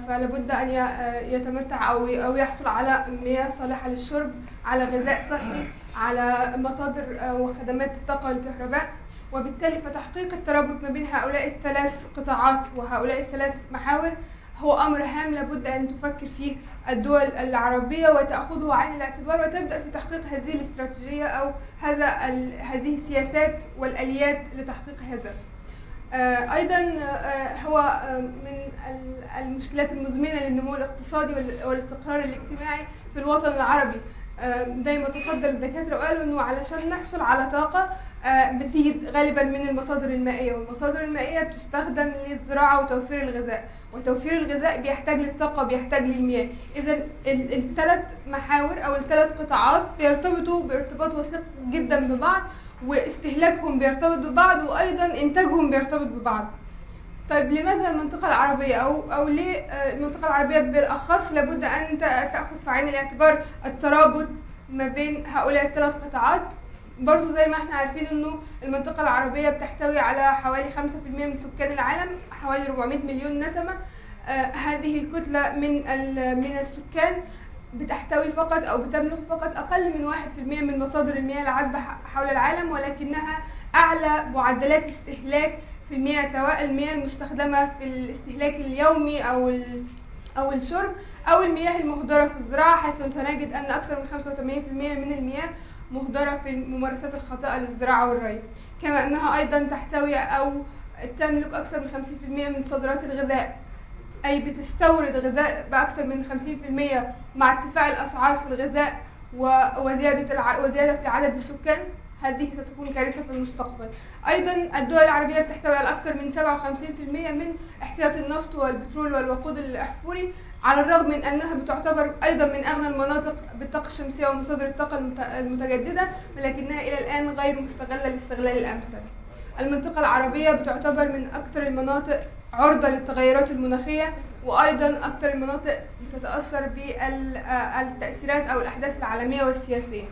فلابد أن يتمتع أو يحصل على مياه صالحة للشرب، على غذاء صحي، على مصادر وخدمات الطاقة والكهرباء. وبالتالي فتحقيق الترابط ما بين هؤلاء ال3 قطاعات وهؤلاء ال3 محاور هو أمر هام لابد أن تفكر فيه الدول العربية وتأخذه عين الاعتبار وتبدأ في تحقيق هذه الاستراتيجية أو هذه السياسات والآليات لتحقيق هذا. أيضا هو من المشكلات المزمنة للنمو الاقتصادي والاستقرار الاجتماعي في الوطن العربي. زي ما تفضل الدكاترة وقالوا إنه علشان نحصل على طاقة بتيجي غالبا من المصادر المائية، والمصادر المائية بتستخدم للزراعة وتوفير الغذاء، وتوفير الغذاء بيحتاج للطاقة بيحتاج للمياه. إذا الثلاث محاور أو الثلاث قطاعات بيرتبطوا بارتباط وثيق جدا ببعض، واستهلاكهم بيرتبط ببعض، وأيضا إنتاجهم بيرتبط ببعض. طيب لماذا المنطقة العربية أو ليه المنطقة العربية بالأخص لابد أن تأخذ في عين الاعتبار الترابط ما بين هؤلاء الثلاث قطاعات؟ برضو زي ما احنا عارفين انه المنطقة العربية بتحتوي على حوالي 5% من سكان العالم، حوالي 400 مليون نسمة. هذه الكتلة من السكان بتحتوي فقط أو بتملك فقط أقل من 1% من مصادر المياه العذبة حول العالم، ولكنها أعلى معدلات استهلاك في المياه، سواء المياه المستخدمة في الاستهلاك اليومي أو الشرب أو المياه المهدرة في الزراعة، حيث نجد أن أكثر من 85% من المياه مهدرة في الممارسات الخاطئة للزراعة والري. كما أنها أيضا تحتوي أو تملك أكثر من 50% من صادرات الغذاء، أي بتستورد غذاء بأكثر من 50%. مع ارتفاع الأسعار في الغذاء وزيادة في عدد السكان، هذه ستكون كارثة في المستقبل. أيضا الدول العربية بتحتوي على أكثر من 57% من احتياط النفط والبترول والوقود الأحفوري، على الرغم من أنها بتعتبر أيضا من أغنى المناطق بالطاقة الشمسية ومصادر الطاقة المتجددة، ولكنها إلى الآن غير مستغلة الاستغلال الأمثل. المنطقة العربية بتعتبر من أكثر المناطق عرضة للتغيرات المناخية، وأيضا أكثر المناطق بتتأثر بالتأثيرات أو الأحداث العالمية والسياسية.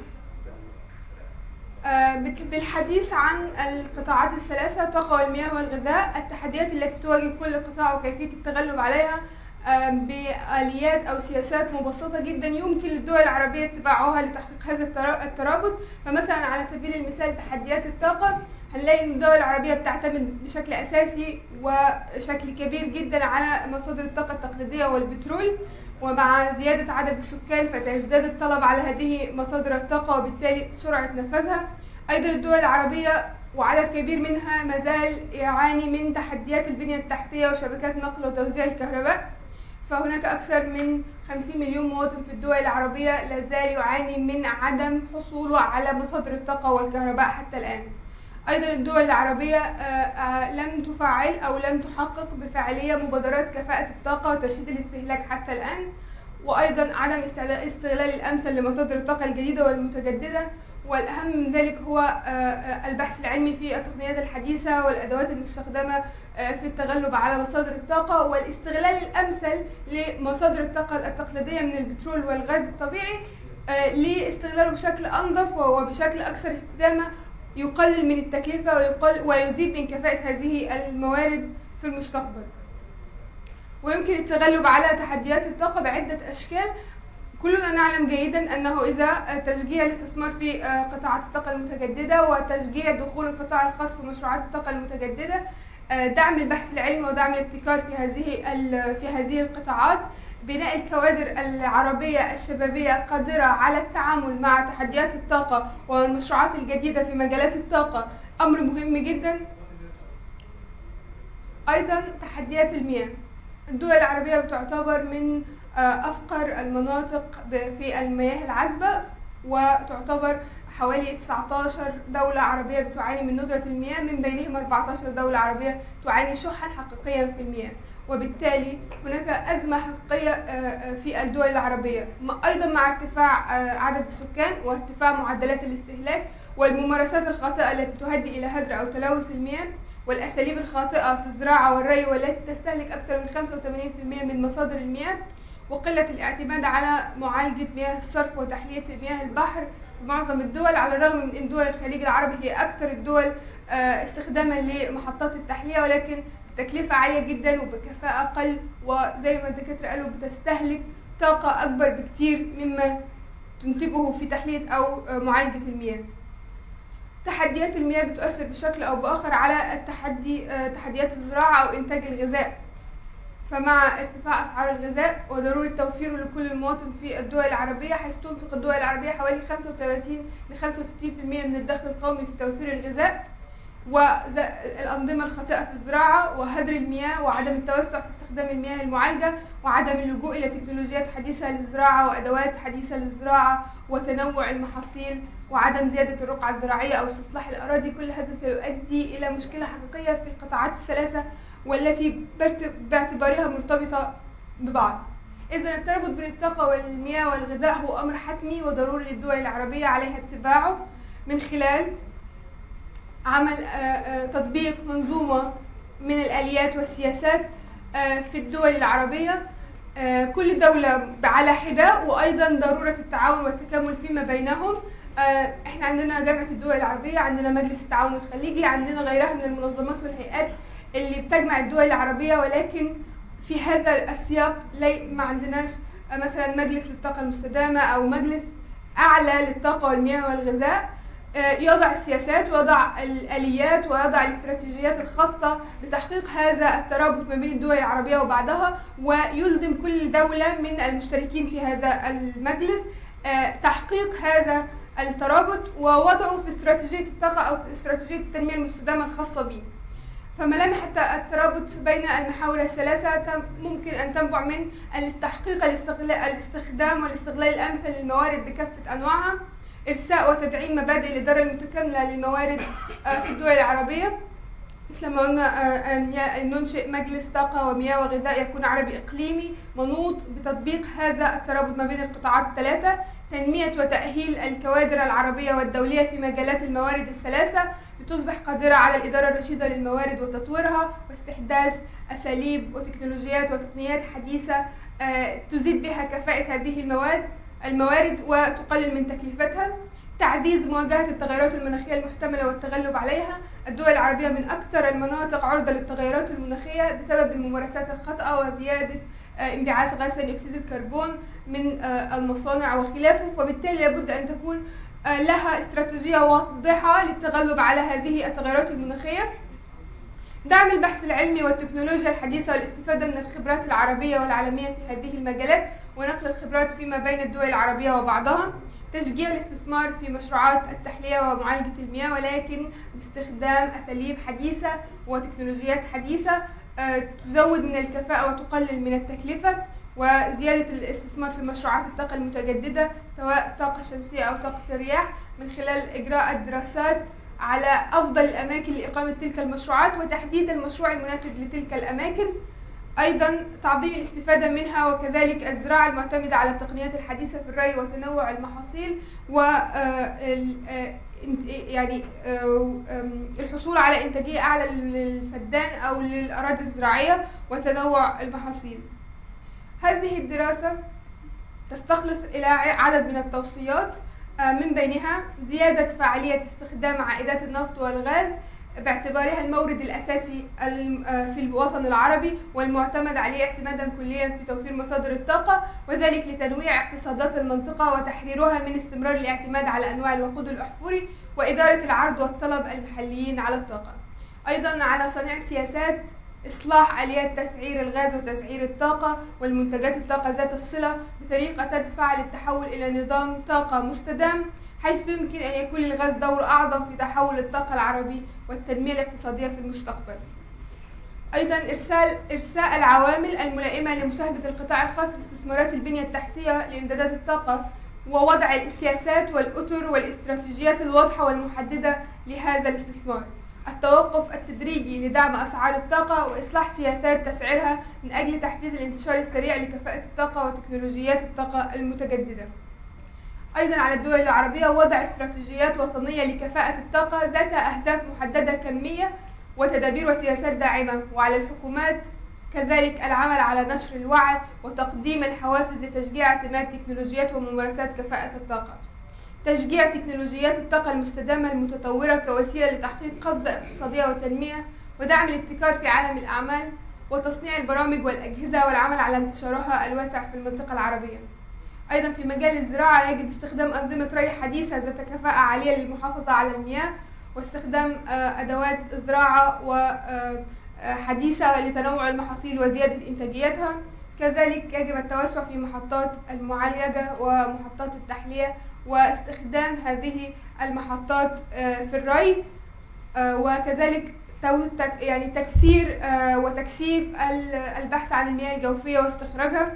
بالحديث عن القطاعات الثلاثة، الطاقة والمياه والغذاء، التحديات التي تواجه كل قطاع وكيفية التغلب عليها بآليات أو سياسات مبسطة جدا يمكن للدول العربية اتباعها لتحقيق هذا الترابط. فمثلا على سبيل المثال تحديات الطاقة، هنلاقي ان الدول العربية بتعتمد بشكل أساسي وشكل كبير جدا على مصادر الطاقة التقليدية والبترول، ومع زيادة عدد السكان فتزداد الطلب على هذه مصادر الطاقة وبالتالي سرعة نفاذها. أيضا الدول العربية وعدد كبير منها مازال يعاني من تحديات البنية التحتية وشبكات نقل وتوزيع الكهرباء، فهناك أكثر من 50 مليون مواطن في الدول العربية لازال يعاني من عدم حصوله على مصادر الطاقة والكهرباء حتى الآن. أيضا الدول العربية لم تفعل أو لم تحقق بفاعلية مبادرات كفاءة الطاقة وترشيد الاستهلاك حتى الآن، وأيضا عدم الاستغلال الأمثل لمصادر الطاقة الجديدة والمتجددة. والأهم من ذلك هو البحث العلمي في التقنيات الحديثة والأدوات المستخدمة في التغلب على مصادر الطاقة، والاستغلال الأمثل لمصادر الطاقة التقليدية من البترول والغاز الطبيعي لاستغلاله بشكل أنظف وبشكل أكثر استدامة، يقلل من التكلفة ويزيد من كفاءة هذه الموارد في المستقبل. ويمكن التغلب على تحديات الطاقة بعدة أشكال. كلنا نعلم جيدا أنه إذا تشجيع الاستثمار في قطاعات الطاقة المتجددة وتشجيع دخول القطاع الخاص في مشروعات الطاقة المتجددة، دعم البحث العلمي ودعم الابتكار في هذه القطاعات، بناء الكوادر العربية الشبابية قادرة على التعامل مع تحديات الطاقة والمشروعات الجديدة في مجالات الطاقة أمر مهم جدا. أيضا تحديات المياه، الدول العربية بتعتبر من أفقر المناطق في المياه العذبة، وتعتبر حوالي 19 دولة عربية بتعاني من ندرة المياه، من بينهم 14 دولة عربية تعاني شحا حقيقيا في المياه، وبالتالي هناك أزمة حقيقية في الدول العربية، أيضا مع ارتفاع عدد السكان وارتفاع معدلات الاستهلاك والممارسات الخاطئة التي تؤدي إلى هدر أو تلوث المياه، والأساليب الخاطئة في الزراعة والري والتي تستهلك أكثر من 85% من مصادر المياه، وقلة الاعتماد على معالجة مياه الصرف وتحلية مياه البحر في معظم الدول، على الرغم من أن دول الخليج العربي هي أكثر الدول استخداما لمحطات التحلية، ولكن بتكلفة عالية جدا وبكفاءة أقل، وزي ما الدكاترة قالوا بتستهلك طاقة أكبر بكتير مما تنتجه في تحلية أو معالجة المياه. تحديات المياه بتؤثر بشكل أو بآخر على تحديات الزراعة أو إنتاج الغذاء. فمع ارتفاع أسعار الغذاء وضرورة توفيره لكل المواطن في الدول العربية، حيث تنفق الدول العربية حوالي 35 ل 65% من الدخل القومي في توفير الغذاء، والأنظمة الخاطئة في الزراعة وهدر المياه وعدم التوسع في استخدام المياه المعالجة وعدم اللجوء إلى تكنولوجيات حديثة للزراعة وأدوات حديثة للزراعة وتنوع المحاصيل وعدم زيادة الرقعة الزراعية أو استصلاح الأراضي، كل هذا سيؤدي إلى مشكلة حقيقية في القطاعات الثلاثة والتي باعتبارها مرتبطة ببعض. إذن الترابط بين الطاقة والمياه والغذاء هو أمر حتمي وضروري للدول العربية عليها اتباعه من خلال عمل تطبيق منظومة من الآليات والسياسات في الدول العربية، كل دولة على حدة، وأيضا ضرورة التعاون والتكامل فيما بينهم. احنا عندنا جامعة الدول العربية، عندنا مجلس التعاون الخليجي، عندنا غيرها من المنظمات والهيئات اللي بتجمع الدول العربية، ولكن في هذا السياق ما عندناش مثلا مجلس للطاقة المستدامة أو مجلس أعلى للطاقة والمياه والغذاء يضع السياسات ويضع الآليات ويضع الاستراتيجيات الخاصة بتحقيق هذا الترابط ما بين الدول العربية وبعضها، ويلزم كل دولة من المشتركين في هذا المجلس تحقيق هذا الترابط ووضعه في استراتيجية الطاقة أو استراتيجية التنمية المستدامة الخاصة به. فملامح الترابط بين المحاور الثلاثة ممكن أن تنبع من تحقيق الاستخدام والاستغلال الأمثل للموارد بكافة أنواعها، إرساء وتدعيم مبادئ الإدارة المتكاملة للموارد في الدول العربية، مثل ما قلنا أن ننشئ مجلس طاقة ومياه وغذاء يكون عربي إقليمي منوط بتطبيق هذا الترابط ما بين القطاعات الثلاثة، تنمية وتأهيل الكوادر العربية والدولية في مجالات الموارد الثلاثة لتصبح قادرة على الإدارة الرشيدة للموارد وتطويرها، واستحداث أساليب وتكنولوجيات وتقنيات حديثة تزيد بها كفاءة هذه الموارد وتقلل من تكلفتها، تعزيز مواجهة التغيرات المناخية المحتملة والتغلب عليها. الدول العربية من أكثر المناطق عرضة للتغيرات المناخية بسبب الممارسات الخاطئة وزيادة انبعاث غاز ثاني أكسيد الكربون من المصانع وخلافه، وبالتالي لابد أن تكون لها استراتيجية واضحة للتغلب على هذه التغيرات المناخية. دعم البحث العلمي والتكنولوجيا الحديثة والاستفادة من الخبرات العربية والعالمية في هذه المجالات ونقل الخبرات فيما بين الدول العربية وبعضها. تشجيع الاستثمار في مشروعات التحلية ومعالجة المياه، ولكن باستخدام أساليب حديثة وتكنولوجيات حديثة تزود من الكفاءة وتقلل من التكلفة. وزيادة الاستثمار في مشروعات الطاقة المتجددة سواء طاقة شمسية أو طاقة الرياح من خلال إجراء الدراسات على أفضل الأماكن لإقامة تلك المشروعات وتحديد المشروع المناسب لتلك الأماكن. أيضا تعظيم الاستفادة منها، وكذلك الزراعة المعتمدة على التقنيات الحديثة في الري وتنوع المحاصيل و يعني الحصول على إنتاجية أعلى للفدان أو للأراضي الزراعية وتنوع المحاصيل. هذه الدراسة تستخلص إلى عدد من التوصيات، من بينها زيادة فاعلية استخدام عائدات النفط والغاز باعتبارها المورد الأساسي في الوطن العربي والمعتمد عليه اعتمادا كليا في توفير مصادر الطاقة، وذلك لتنويع اقتصادات المنطقة وتحريرها من استمرار الاعتماد على أنواع الوقود الأحفوري وإدارة العرض والطلب المحليين على الطاقة. أيضا على صنيع سياسات إصلاح آليات تسعير الغاز وتسعير الطاقة والمنتجات الطاقة ذات الصلة بطريقة تدفع للتحول إلى نظام طاقة مستدام، حيث يمكن أن يكون للغاز دور أعظم في تحول الطاقة العربي والتنمية الاقتصادية في المستقبل. أيضا إرساء العوامل الملائمة لمساهمة القطاع الخاص في استثمارات البنية التحتية لإمدادات الطاقة، ووضع السياسات والأطر والاستراتيجيات الواضحة والمحددة لهذا الاستثمار. التوقف التدريجي لدعم أسعار الطاقة وإصلاح سياسات تسعيرها من أجل تحفيز الانتشار السريع لكفاءة الطاقة وتكنولوجيات الطاقة المتجددة. أيضا على الدول العربية وضع استراتيجيات وطنية لكفاءة الطاقة ذات أهداف محددة كمية وتدابير وسياسات داعمة، وعلى الحكومات كذلك العمل على نشر الوعي وتقديم الحوافز لتشجيع اعتماد تكنولوجيات وممارسات كفاءة الطاقة. تشجيع تكنولوجيات الطاقة المستدامة المتطورة كوسيلة لتحقيق قفزة اقتصادية وتنمية، ودعم الابتكار في عالم الأعمال وتصنيع البرامج والأجهزة والعمل على انتشارها الواسع في المنطقة العربية. أيضا في مجال الزراعة يجب استخدام أنظمة ري حديثة ذات كفاءة عالية للمحافظة على المياه، واستخدام أدوات الزراعة حديثة لتنوع المحاصيل وزيادة إنتاجيتها. كذلك يجب التوسع في محطات المعالجة ومحطات التحلية واستخدام هذه المحطات في الري، وكذلك يعني تكثير وتكثيف البحث عن المياه الجوفية واستخراجها.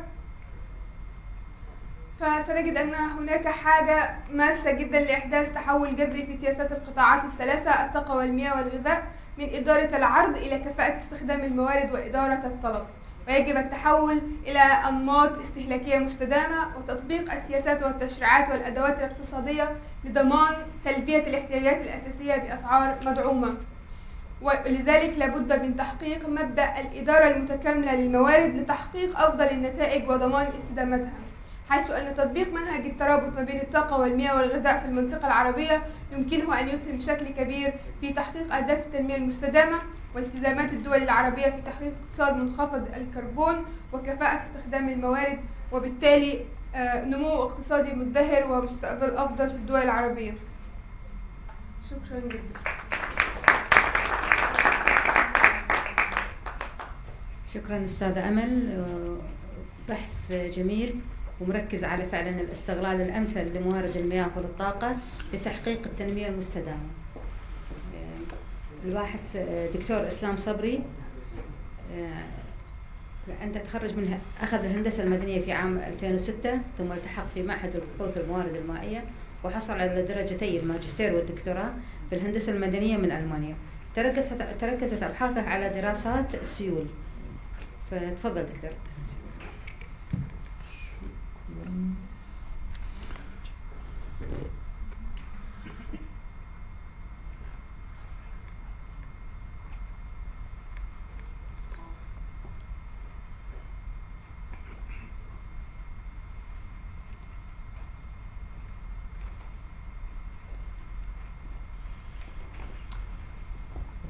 فسنجد أن هناك حاجة ماسة جدا لإحداث تحول جذري في سياسات القطاعات الثلاثة: الطاقة والمياه والغذاء، من إدارة العرض إلى كفاءة استخدام الموارد وإدارة الطلب. ويجب التحول إلى أنماط استهلاكية مستدامة وتطبيق السياسات والتشريعات والأدوات الاقتصادية لضمان تلبية الاحتياجات الأساسية بأسعار مدعومة. ولذلك لابد من تحقيق مبدأ الإدارة المتكاملة للموارد لتحقيق أفضل النتائج وضمان استدامتها، حيث أن تطبيق منهج الترابط ما بين الطاقة والمياه والغذاء في المنطقة العربية يمكنه أن يسهم بشكل كبير في تحقيق أهداف التنمية المستدامة والتزامات الدول العربية في تحقيق اقتصاد منخفض الكربون وكفاءة في استخدام الموارد، وبالتالي نمو اقتصادي مزدهر ومستقبل أفضل في الدول العربية. شكرا جدا. شكرا أستاذة أمل، بحث جميل ومركز على فعلا الاستغلال الأمثل لموارد المياه والطاقة لتحقيق التنمية المستدامة. الباحث دكتور إسلام صبري، أنت تخرج منها، أخذ الهندسة المدنية في عام 2006 ثم التحق في معهد البحوث الموارد المائية وحصل على درجتي الماجستير والدكتوراه في الهندسة المدنية من ألمانيا. تركزت أبحاثه على دراسات السيول. فتفضل دكتور.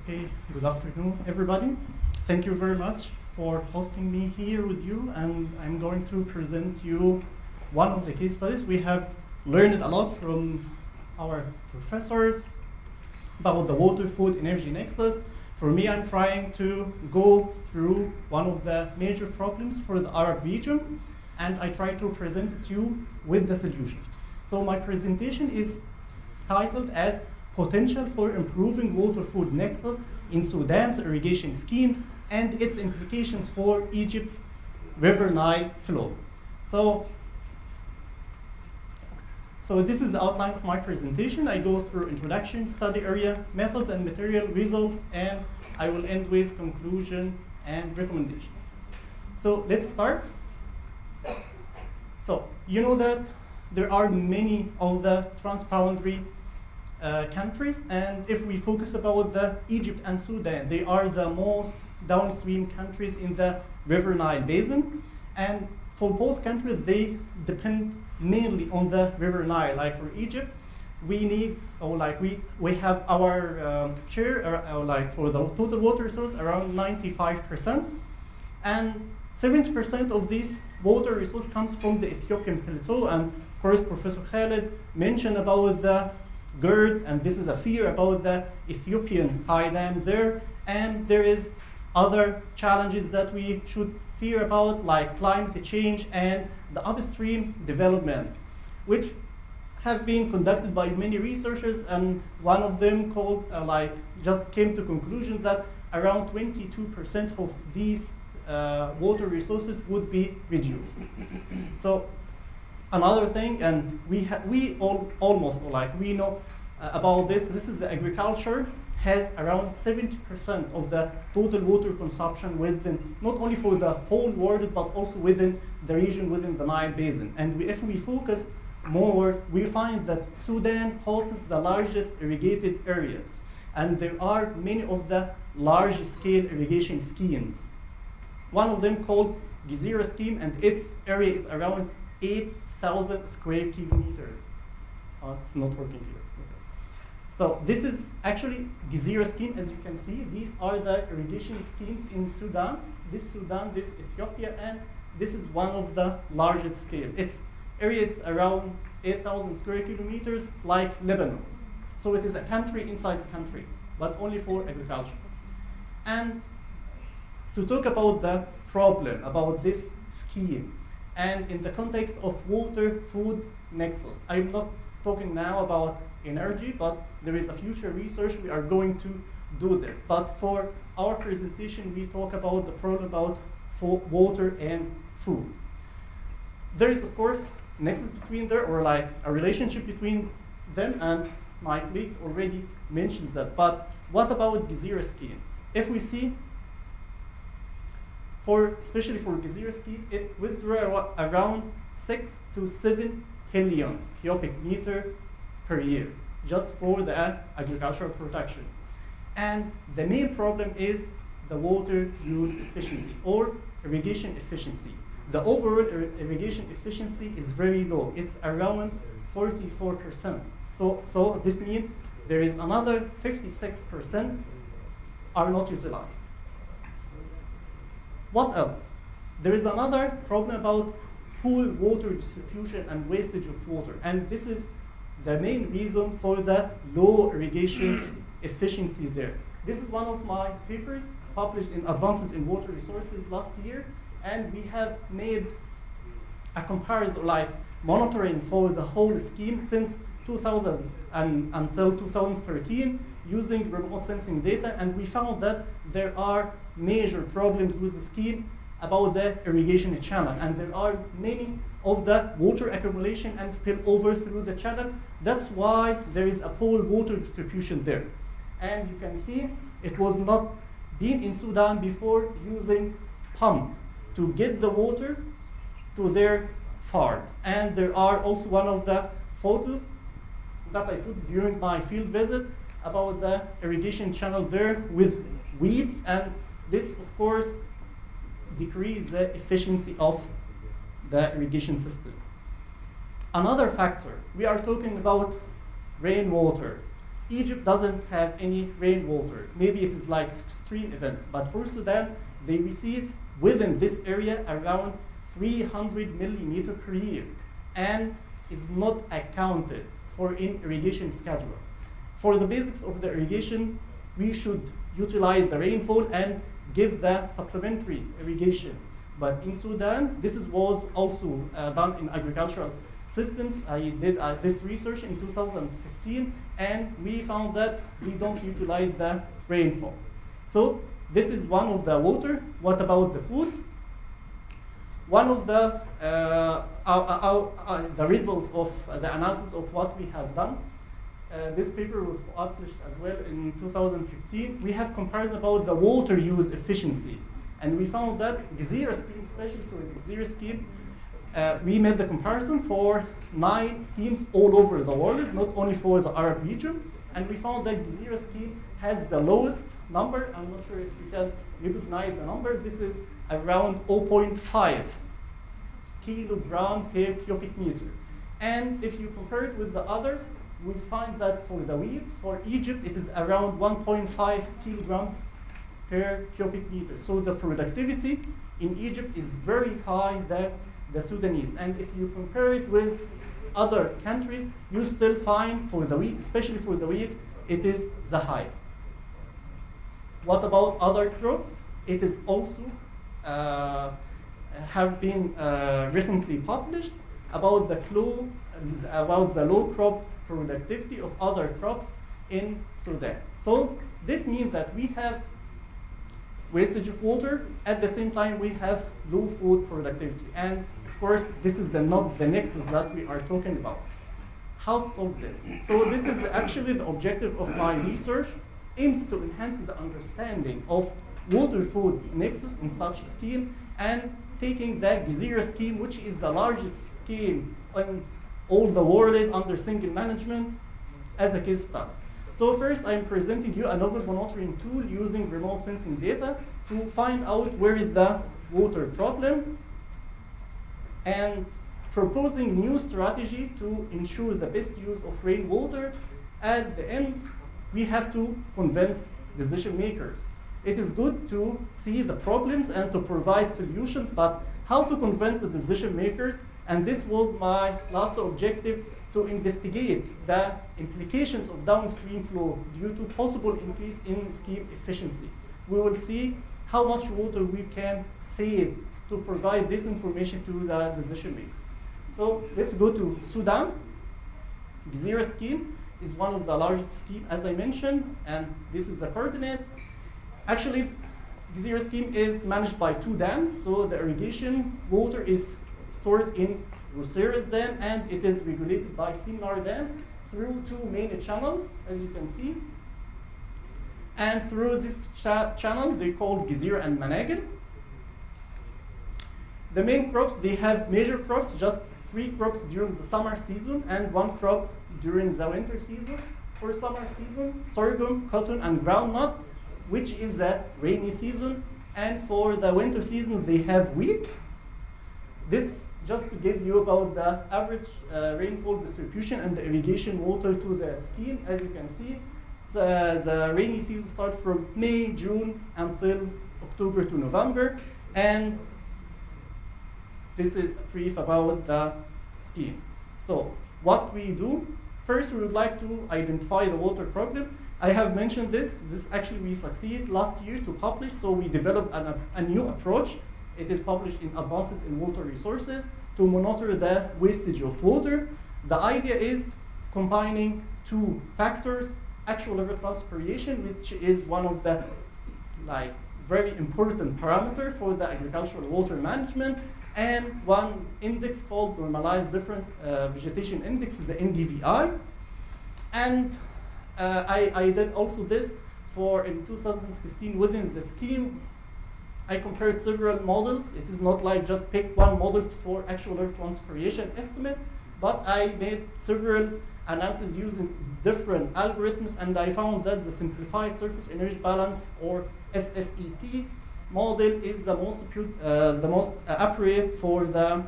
Okay, good afternoon, everybody. Thank you very much for hosting me here with you, and I'm going to present you one of the case studies. We have learned a lot from our professors about the water, food, energy nexus. For me, I'm trying to go through one of the major problems for the Arab region, and I try to present it to you with the solution. So my presentation is titled as Potential for Improving Water-Food Nexus in Sudan's Irrigation Schemes and Its Implications for Egypt's River Nile Flow. So this is the outline of my presentation. I go through introduction, study area, methods and material, results, and I will end with conclusion and recommendations. So let's start. So you know that there are many of the transboundary countries, and if we focus about the Egypt and Sudan, they are the most downstream countries in the River Nile basin, and for both countries they depend mainly on the River Nile. Like for Egypt, we need, or like we have our share, or like for the total water resource around 95%, and 70% of this water resource comes from the Ethiopian plateau. And of course, Professor Khaled mentioned about the GERD, and this is a fear about the Ethiopian high dam there, and there is other challenges that we should fear about, like climate change and the upstream development, which have been conducted by many researchers, and one of them called just came to conclusions that around 22% of these water resources would be reduced. So another thing, and we know about this. This is the agriculture has around 70% of the total water consumption within, not only for the whole world, but also within the region, within the Nile basin. And if we focus more, we find that Sudan hosts the largest irrigated areas, and there are many of the large-scale irrigation schemes. One of them called Gezira scheme, and its area is around 8,000 square kilometers. It's not working here. So this is actually Gezira scheme. As you can see, these are the irrigation schemes in Sudan. This Ethiopia, and this is one of the largest scale. Its area is around 8,000 square kilometers, like Lebanon. So it is a country inside the country, but only for agriculture. And to talk about the problem, about this scheme, and in the context of water-food nexus. I'm not talking now about energy, but there is a future research we are going to do this. But for our presentation, we talk about the problem about water and food. There is, of course, nexus between there, or like a relationship between them, and my colleague already mentions that. But what about Gezira scheme? If we see, especially for Gezira scheme, it withdraws around 6 to 7 billion cubic meter per year, just for the agricultural production. And the main problem is the water use efficiency or irrigation efficiency. The overall irrigation efficiency is very low. It's around 44%. So this means there is another 56% are not utilized. What else? There is another problem about poor water distribution and wastage of water. And this is the main reason for the low irrigation efficiency there. This is one of my papers published in Advances in Water Resources last year. And we have made a comparison, like monitoring for the whole scheme since 2000 until 2013 using remote sensing data, and we found that there are major problems with the scheme about the irrigation channel, and there are many of the water accumulation and spill over through the channel. That's why there is a poor water distribution there. And you can see it was not been in Sudan before using pump to get the water to their farms. And there are also one of the photos that I took during my field visit about the irrigation channel there with weeds, and this of course decreases the efficiency of the irrigation system. Another factor, we are talking about rainwater. Egypt doesn't have any rainwater. Maybe it is like extreme events, but for Sudan, they receive within this area around 300 millimeter per year, and is not accounted for in irrigation schedule. For the basics of the irrigation, we should utilize the rainfall and give the supplementary irrigation. But in Sudan, this was also done in agricultural systems. I did this research in 2015, and we found that we don't utilize the rainfall. So this is one of the water. What about the food? One of the results of the analysis of what we have done, this paper was published as well in 2015. We have comparison about the water use efficiency. And we found that Gezira scheme, especially for the Gezira scheme, we made the comparison for 9 schemes all over the world, not only for the Arab region. And we found that Gezira scheme has the lowest number. I'm not sure if you can recognize the number. This is around 0.5 kilogram per cubic meter. And if you compare it with the others, we find that for the wheat, for Egypt, it is around 1.5 kilogram per cubic meter. So the productivity in Egypt is very high than the Sudanese. And if you compare it with other countries, you still find for the wheat, especially for the wheat, it is the highest. What about other crops? It is also have been recently published about the low crop productivity of other crops in Sudan. So this means that we have wastage of water, at the same time we have low food productivity. And of course, this is not the nexus that we are talking about. How to solve this? So this is actually the objective of my research, aims to enhance the understanding of water-food nexus in such a scheme, and taking the Gezira scheme, which is the largest scheme in all the world under single management, as a case study. So first, I'm presenting you a novel monitoring tool using remote sensing data to find out where is the water problem, and proposing new strategy to ensure the best use of rainwater. At the end, we have to convince decision makers. It is good to see the problems and to provide solutions, but how to convince the decision makers? And this was my last objective, to investigate the implications of downstream flow due to possible increase in scheme efficiency. We will see how much water we can save to provide this information to the decision maker. So let's go to Sudan. Gzira scheme is one of the largest schemes, as I mentioned, and this is the coordinate. Actually, Gzira scheme is managed by 2 dams, so the irrigation water is stored in Roseras Dam, and it is regulated by Simnar Dam through 2 main channels, as you can see. And through this channel, they call Gzira and Managil. The main crops, they have major crops, just 3 crops during the summer season and 1 crop during the winter season. For summer season, sorghum, cotton, and groundnut, which is the rainy season. And for the winter season, they have wheat. This just to give you about the average rainfall distribution and the irrigation water to the scheme. As you can see, the rainy season starts from May, June, until October to November. And this is brief about the scheme. So what we do, first we would like to identify the water problem. I have mentioned this. This actually we succeeded last year to publish, so we developed a new approach. It is published in Advances in Water Resources to monitor the wastage of water. The idea is combining 2 factors, actual evapotranspiration, which is one of the very important parameter for the agricultural water management, and one index called Normalized Difference Vegetation Index, the NDVI. And I did also this in 2016 within the scheme. I compared several models. It is not like just pick one model for actual evapotranspiration estimate, but I made several analyses using different algorithms, and I found that the simplified surface energy balance, or SSEP, model is the most appropriate for the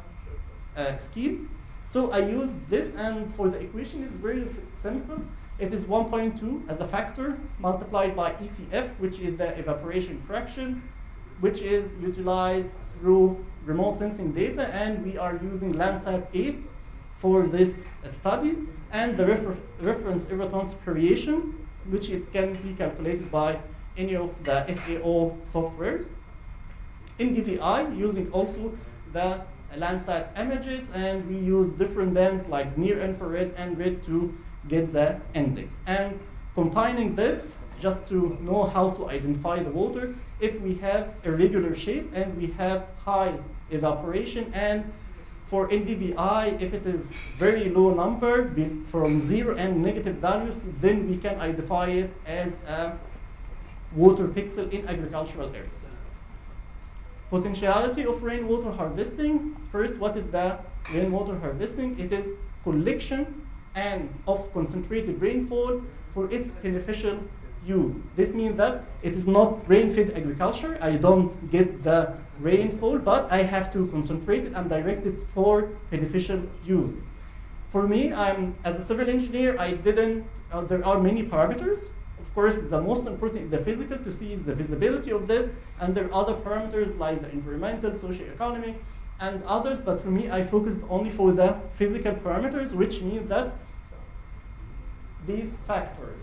scheme. So I used this, and for the equation is very simple. It is 1.2 as a factor multiplied by ETF, which is the evaporation fraction, which is utilized through remote sensing data, and we are using Landsat 8 for this study, and the reference evapotranspiration, which can be calculated by any of the FAO softwares. NDVI, using also the Landsat images, and we use different bands like near infrared and red to get the index. And combining this, just to know how to identify the water, if we have irregular shape and we have high evaporation, and for NDVI, if it is very low number from 0 and negative values, then we can identify it as a water pixel in agricultural areas. Potentiality of rainwater harvesting. First, what is the rainwater harvesting? It is collection and of concentrated rainfall for its beneficial use. This means that it is not rain-fed agriculture. I don't get the rainfall, but I have to concentrate it and direct it for beneficial use. For me, as a civil engineer, there are many parameters. Of course, the most important is the physical, to see the visibility of this, and there are other parameters like the environmental, socio-economic, and others, but for me, I focused only for the physical parameters, which means that these factors,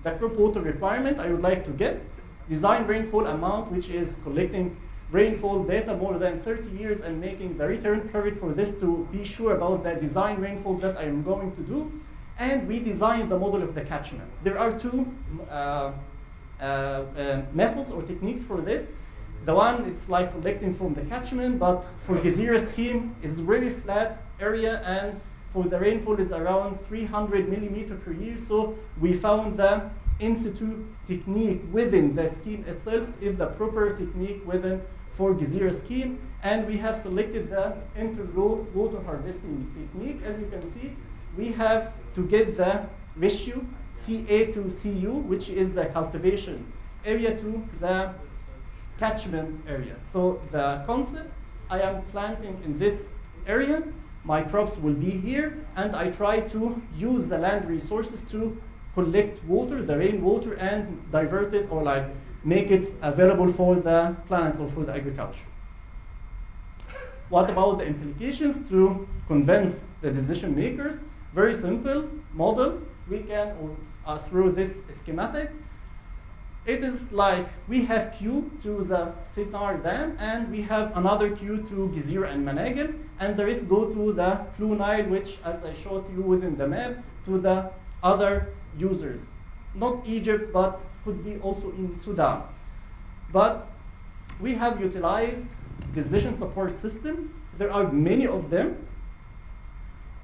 the crop water requirement I would like to get, design rainfall amount, which is collecting rainfall data more than 30 years and making the return period for this to be sure about the design rainfall that I am going to do. And we design the model of the catchment. There are 2 methods or techniques for this. The one, it's like collecting from the catchment, but for Gzira scheme, it's really flat area, and for the rainfall is around 300 millimeter per year. So we found the in-situ technique within the scheme itself is the proper technique for Gzira scheme, and we have selected the inter-row water harvesting technique. As you can see, we have to get the ratio CA to CU, which is the cultivation area to the catchment area. So the concept, I am planting in this area, my crops will be here, and I try to use the land resources to collect water, the rainwater, and divert it or make it available for the plants or for the agriculture. What about the implications to convince the decision makers? Very simple model. We can, through this schematic, It is like we have queue to the Sitar Dam, and we have another queue to Gizir and Managil, and the rest go to the Blue Nile, which, as I showed you within the map, to the other users. Not Egypt, but could be also in Sudan. But we have utilized decision support system. There are many of them.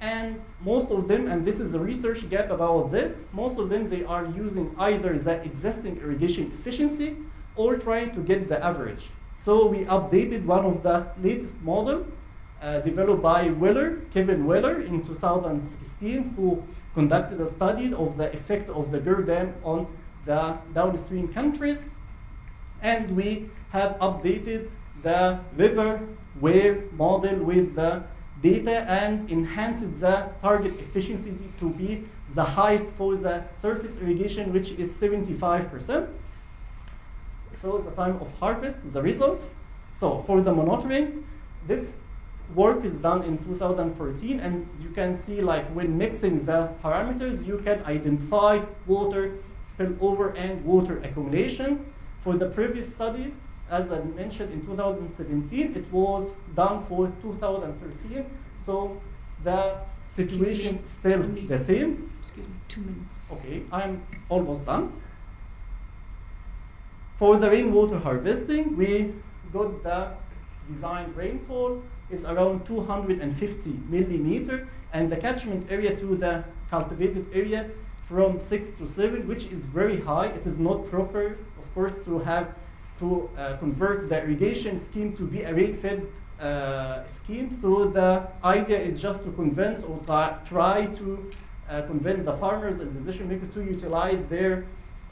And most of them, and this is a research gap about this, most of them, they are using either the existing irrigation efficiency or trying to get the average. So we updated one of the latest model developed by Kevin Weller in 2016, who conducted a study of the effect of the GER dam on the downstream countries. And we have updated the river wear model with the data and enhanced the target efficiency to be the highest for the surface irrigation, which is 75%. So the time of harvest, the results. So for the monitoring, this work is done in 2014, and you can see like when mixing the parameters, you can identify water spillover and water accumulation. For the previous studies, as I mentioned in 2017, it was done for 2013. So the situation is still the same. Excuse me, 2 minutes. Okay, I'm almost done. For the rainwater harvesting, we got the design rainfall. It's around 250 millimeter, and the catchment area to the cultivated area from 6 to 7, which is very high. It is not proper, of course, to convert the irrigation scheme to be a rate-fed scheme. So the idea is just to convince or try to convince the farmers and decision makers to utilize their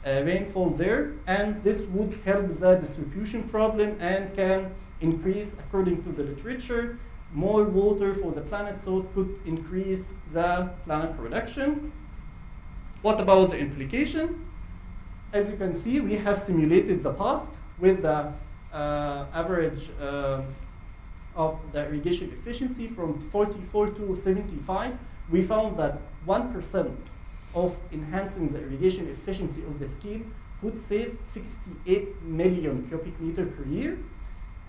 rainfall there, and this would help the distribution problem and can increase, according to the literature, more water for the planet, so it could increase the planet production. What about the implication? As you can see, we have simulated the past with the average of the irrigation efficiency from 44 to 75. We found that 1% of enhancing the irrigation efficiency of the scheme could save 68 million cubic meter per year.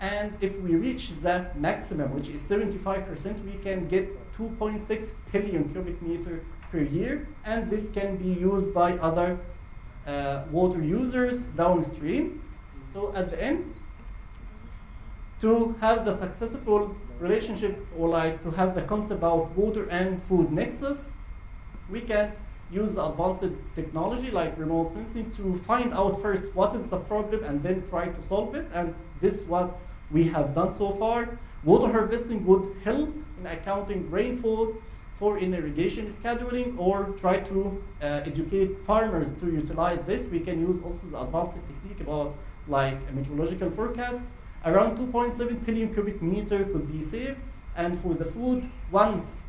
And if we reach the maximum, which is 75%, we can get 2.6 billion cubic meter per year. And this can be used by other water users downstream. So at the end, to have the successful relationship, or like to have the concept about water and food nexus, we can use the advanced technology like remote sensing to find out first what is the problem and then try to solve it. And this is what we have done so far. Water harvesting would help in accounting rainfall for irrigation scheduling, or try to educate farmers to utilize this. We can use also the advanced technique about like a meteorological forecast. Around 2.7 billion cubic meter could be saved. And for the food, once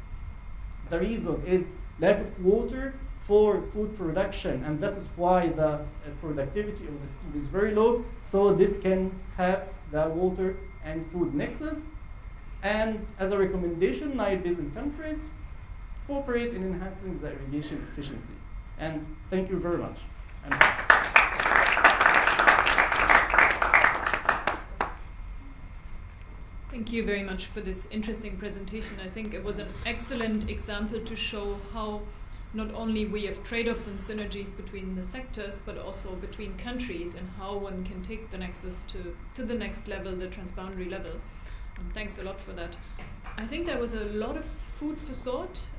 the reason is lack of water for food production, and that is why the productivity of the scheme is very low. So this can have the water and food nexus. And as a recommendation, Nile Basin countries cooperate in enhancing the irrigation efficiency. And thank you very much. Thank you very much for this interesting presentation. I think it was an excellent example to show how not only we have trade-offs and synergies between the sectors, but also between countries, and how one can take the nexus to the next level, the transboundary level. Thanks a lot for that. I think there was a lot of food for thought.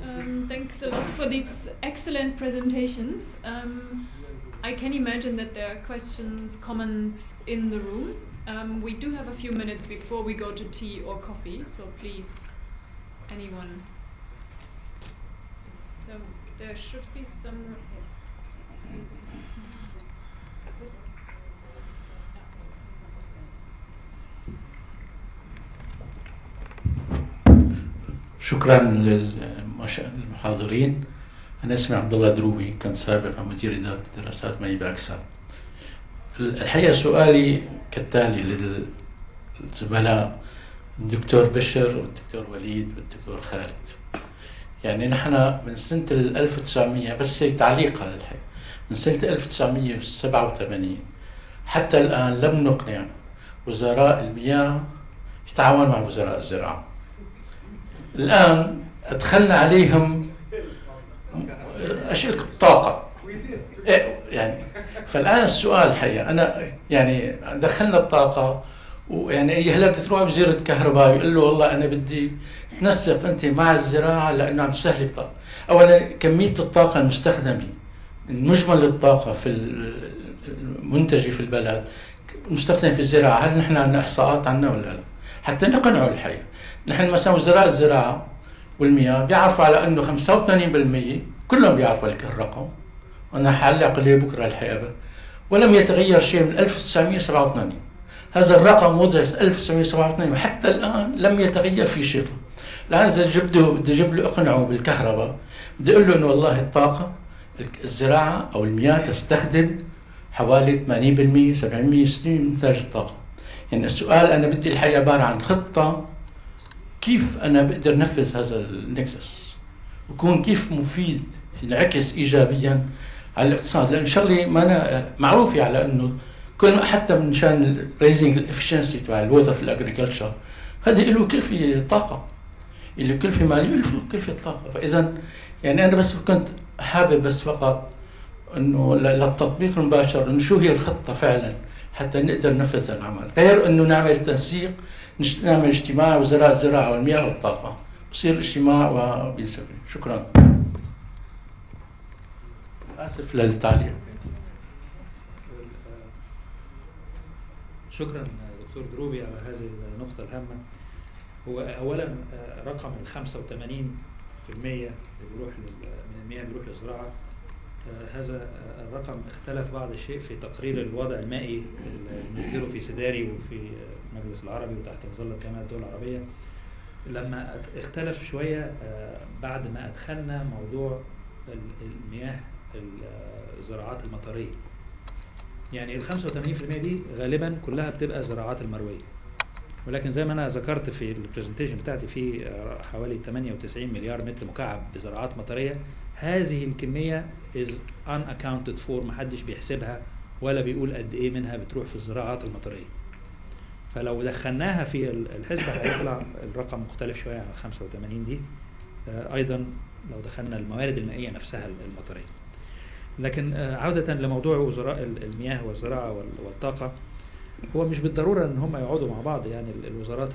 Thanks a lot for these excellent presentations. I can imagine that there are questions, comments in the room. We do have a few minutes before we go to tea or coffee, so please, anyone. So there should be some. شكرا للمحاضرين. أنا اسمي عبد الله دروبي، كنت سابقا مدير إدارة الدراسات مائي باكسا. الحقيقة سؤالي كالتالي للزملاء الدكتور بشر والدكتور وليد والدكتور خالد. يعني نحن من سنة 1900 بس تعليق على الحقيقة، من سنة 1987 حتى الآن لم نقنع وزراء المياه يتعاونوا مع وزراء الزراعة. الآن أدخلنا عليهم أشياء الطاقة يعني. فالآن السؤال الحقيقة أنا يعني دخلنا الطاقة، ويعني هلا بدك تروح وزير الكهرباء يقول له والله أنا بدي تنسق أنت مع الزراعة لأنه عم تستهلك طاقة. أولا كمية الطاقة المستخدمة، مجمل الطاقة في المنتجة في البلد مستخدم في الزراعة، هل نحن عندنا إحصاءات عنها ولا لا؟ حتى نقنعوا الحقيقة. نحن مثلا وزراء الزراعة والمياه بيعرفوا على أنه 85% كلهم بيعرفوا الرقم، وأنا حعلق عليه بكرة الحقيقة، ولم يتغير شيء من 1987. هذا الرقم وضع 1987 وحتى الآن لم يتغير في شيء. الآن إذا بدي أجيب له أقنعه بالكهرباء، بدي أقول له إنه والله الطاقة الزراعة أو المياه تستخدم حوالي 80% 70% 60% من إنتاج الطاقة. يعني السؤال أنا بدي الحقيقة عبارة عن خطة كيف أنا بقدر نفذ هذا النكسس ويكون كيف مفيد ينعكس إيجابيا على الاقتصاد. لأن شغلي ما أنا معروفة على إنه كل ما حتى من شان raising الافشنسي تبع الووتر في الأجريكلتشر، هذا له كلفة طاقة، له كلفة مالية وله كلفة طاقة. فإذا يعني أنا بس كنت حابب بس فقط إنه للتطبيق المباشر إنه شو هي الخطة فعلا حتى نقدر ننفذ العمل، غير إنه نعمل تنسيق، نعمل اجتماع وزراء الزراعة والمياه والطاقة، بصير اجتماع وبينسوي. شكرا. آسف للتعليق. شكرا دكتور دروبي على هذه النقطة الهامة. هو أولا رقم 85% اللي بيروح من المياه بيروح للزراعة، هذا الرقم اختلف بعض الشيء في تقرير الوضع المائي اللي نصدره في سداري وفي المجلس العربي وتحت مظلة جامعة الدول العربية. لما اختلف شوية بعد ما أدخلنا موضوع المياه الزراعات المطرية. يعني ال 85% دي غالبا كلها بتبقى زراعات المروية، ولكن زي ما أنا ذكرت في البرزنتيشن بتاعتي في حوالي 98 مليار متر مكعب بزراعات مطرية. هذه الكمية is unaccounted for، محدش بيحسبها ولا بيقول قد إيه منها بتروح في الزراعات المطرية. فلو دخلناها في الحسبة هيطلع الرقم مختلف شوية عن 85 دي. أيضا لو دخلنا الموارد المائية نفسها المطرية. لكن عودة لموضوع وزراء المياه والزراعة والطاقة، هو مش بالضرورة ان هم يقعدوا مع بعض يعني الوزارات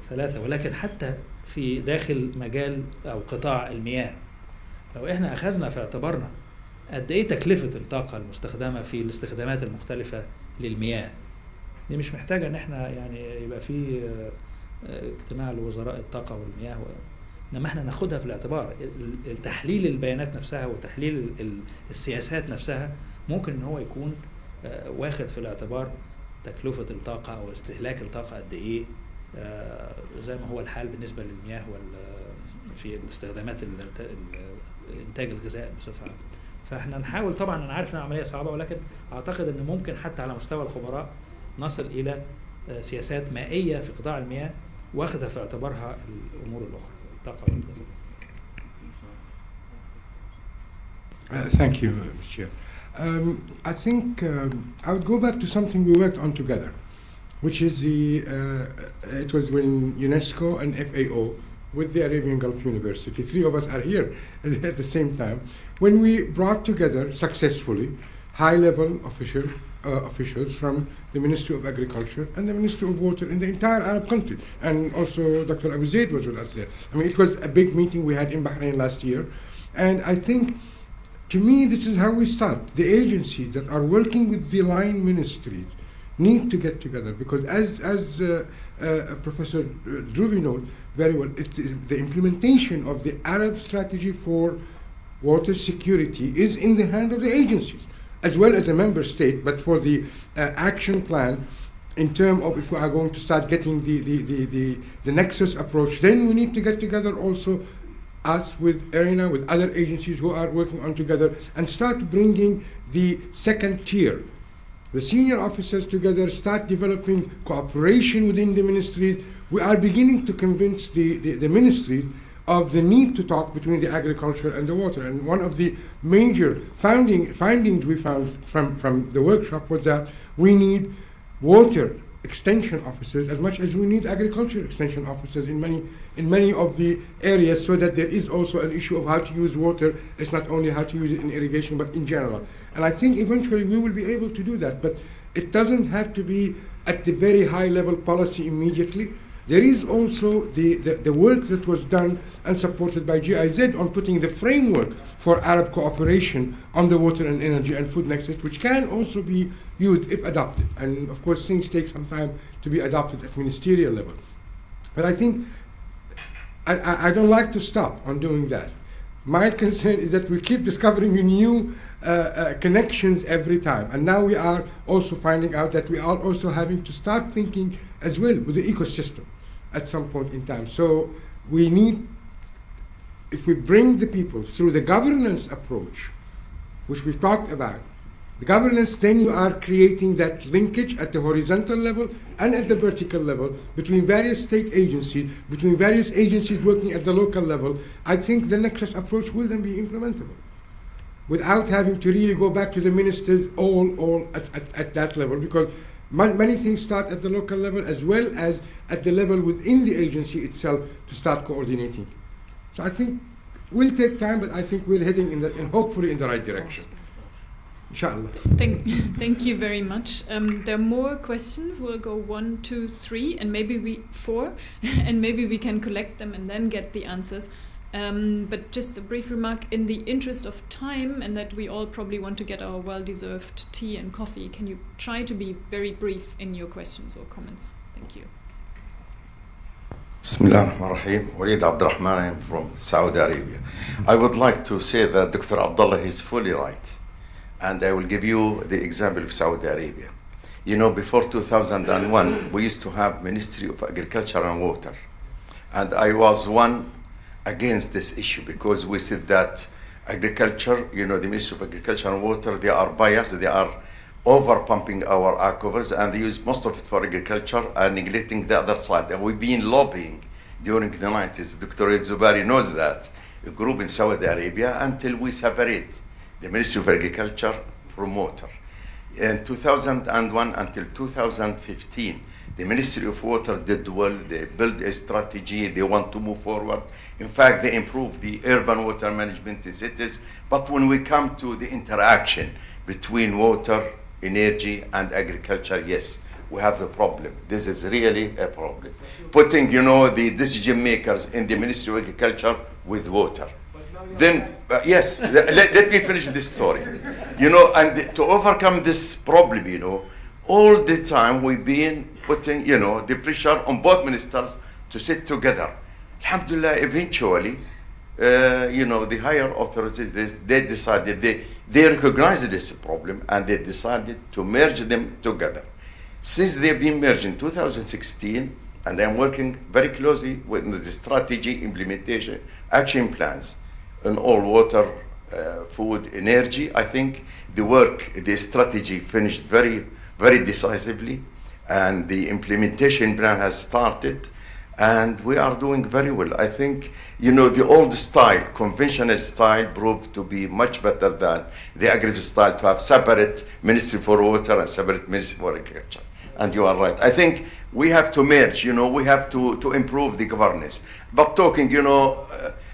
الثلاثة، ولكن حتى في داخل مجال او قطاع المياه لو احنا اخذنا في اعتبارنا قد ايه تكلفة الطاقة المستخدمة في الاستخدامات المختلفة للمياه، دي مش محتاجة ان احنا يعني يبقى في اجتماع لوزراء الطاقة والمياه، انما احنا ناخدها في الاعتبار. تحليل البيانات نفسها وتحليل السياسات نفسها ممكن ان هو يكون واخد في الاعتبار تكلفة الطاقة او استهلاك الطاقة قد ايه، زي ما هو الحال بالنسبة للمياه في الاستخدامات انتاج الغذاء بصفة عامة. فاحنا نحاول، طبعا انا عارف انها عملية صعبة، ولكن اعتقد ان ممكن حتى على مستوى الخبراء نصل الى سياسات مائية في قطاع المياه واخدها في اعتبارها الامور الاخرى، الطاقة والغذاء. Thank you, Mr. Chair. I think I would go back to something we worked on together, which is it was when UNESCO and FAO with the Arabian Gulf University, three of us are here at the same time, when we brought together successfully high-level officials from the Ministry of Agriculture and the Ministry of Water in the entire Arab country. And also Dr. Abu Zaid was with us there. I mean, it was a big meeting we had in Bahrain last year. And I think, to me, this is how we start. The agencies that are working with the line ministries need to get together, because as Professor Druby noted very well, it's the implementation of the Arab strategy for water security is in the hand of the agencies, as well as the member state. But for the action plan, in terms of if we are going to start getting the nexus approach, then we need to get together also us with ARENA, with other agencies who are working on together, and start bringing the second tier, the senior officers together, start developing cooperation within the ministries. We are beginning to convince the ministries of the need to talk between the agriculture and the water. And one of the major findings we found from the workshop was that we need water extension officers as much as we need agriculture extension officers in many of the areas, so that there is also an issue of how to use water. It's not only how to use it in irrigation, but in general. And I think eventually we will be able to do that, but it doesn't have to be at the very high level policy immediately. There is also the work that was done and supported by GIZ on putting the framework for Arab cooperation on the water and energy and food nexus, which can also be used if adopted. And of course, things take some time to be adopted at ministerial level. But I think I don't like to stop on doing that. My concern is that we keep discovering new connections every time. And now we are also finding out that we are also having to start thinking as well with the ecosystem at some point in time. So we need, if we bring the people through the governance approach, which we've talked about, the governance, then you are creating that linkage at the horizontal level and at the vertical level between various state agencies, between various agencies working at the local level. I think the nexus approach will then be implementable without having to really go back to the ministers all at that level, because many things start at the local level as well as at the level within the agency itself to start coordinating. So I think we'll take time, but I think we're heading hopefully in the right direction. Inshallah. Thank you very much. There are more questions. We'll go 1, 2, 3, and maybe 4, and maybe we can collect them and then get the answers. But just a brief remark, in the interest of time, and that we all probably want to get our well-deserved tea and coffee, can you try to be very brief in your questions or comments? Thank you. Bismillah ar-Rahman ar-Rahim. Walid Abdurrahman, I'm from Saudi Arabia. I would like to say that Dr. Abdullah is fully right. And I will give you the example of Saudi Arabia. You know, before 2001, we used to have Ministry of Agriculture and Water. And I was one against this issue, because we said that agriculture, you know, the Ministry of Agriculture and Water, they are biased, they are over pumping our aquifers, and they use most of it for agriculture and neglecting the other side. And we've been lobbying during the 90s. Dr. Zubari knows that, a group in Saudi Arabia, until we separate the Ministry of Agriculture from Water. In 2001 until 2015, the Ministry of Water did well. They built a strategy. They want to move forward. In fact, they improved the urban water management in cities. But when we come to the interaction between water, energy, and agriculture, yes, we have a problem. This is really a problem. Putting, you know, the decision makers in the Ministry of Agriculture with water. Then, yes, let me finish this story. You know, and to overcome this problem, you know, all the time we've been putting, you know, the pressure on both ministers to sit together. Alhamdulillah, eventually, you know, the higher authorities, they decided, they recognized this problem, and they decided to merge them together. Since they've been merged in 2016, and I'm working very closely with the strategy implementation action plans on all water, food, energy, I think the work, the strategy finished very, very decisively, and the implementation plan has started, and we are doing very well. I think, you know, the old style, conventional style, proved to be much better than the aggressive style, to have separate Ministry for Water and separate Ministry for Agriculture. And you are right. I think we have to merge, you know, we have to improve the governance. But talking, you know,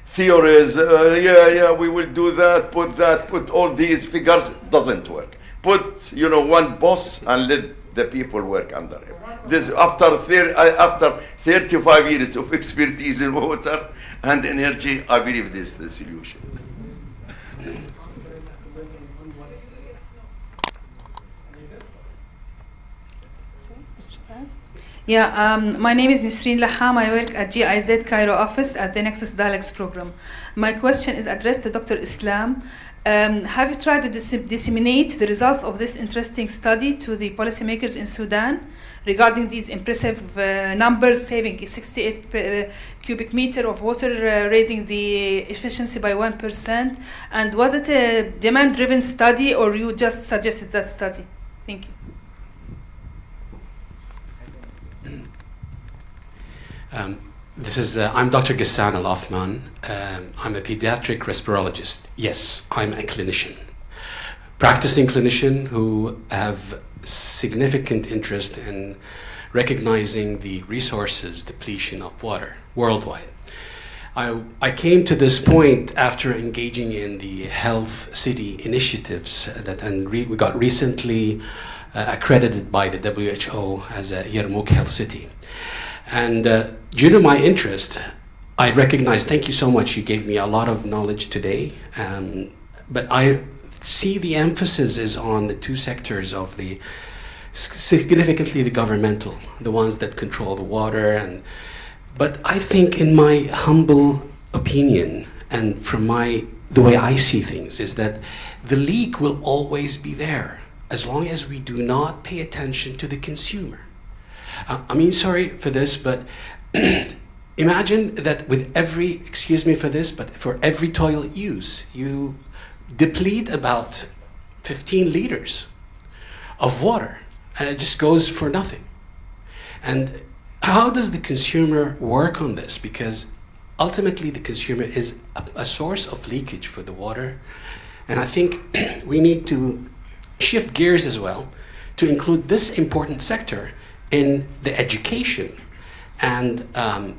theories, we will do that, put all these figures, doesn't work. Put, you know, one boss and let the people work under him. This after 35 years of expertise in water and energy, I believe this is the solution. Yeah, my name is Nisreen Laham. I work at GIZ Cairo office at the Nexus Dialogues program. My question is addressed to Dr. Islam. Have you tried to disseminate the results of this interesting study to the policymakers in Sudan regarding these impressive numbers, saving 68 cubic meter of water, raising the efficiency by 1%? And was it a demand-driven study, or you just suggested that study? Thank you. I'm Dr. Ghassan Al-Afman. I'm a pediatric respirologist. Yes, I'm a clinician. Practicing clinician who have significant interest in recognizing the resources depletion of water worldwide. I came to this point after engaging in the health city initiatives we got recently accredited by the WHO as a Yarmouk Health City. And due to my interest, I recognize, thank you so much, you gave me a lot of knowledge today, but I see the emphasis is on the two sectors of significantly the governmental, the ones that control the water. But I think, in my humble opinion, and from the way I see things, is that the leak will always be there as long as we do not pay attention to the consumer. I mean, sorry for this, but imagine that with every, excuse me for this, but for every toilet use, you deplete about 15 liters of water, and it just goes for nothing. And how does the consumer work on this? Because ultimately the consumer is a source of leakage for the water. And I think we need to shift gears as well to include this important sector in the education and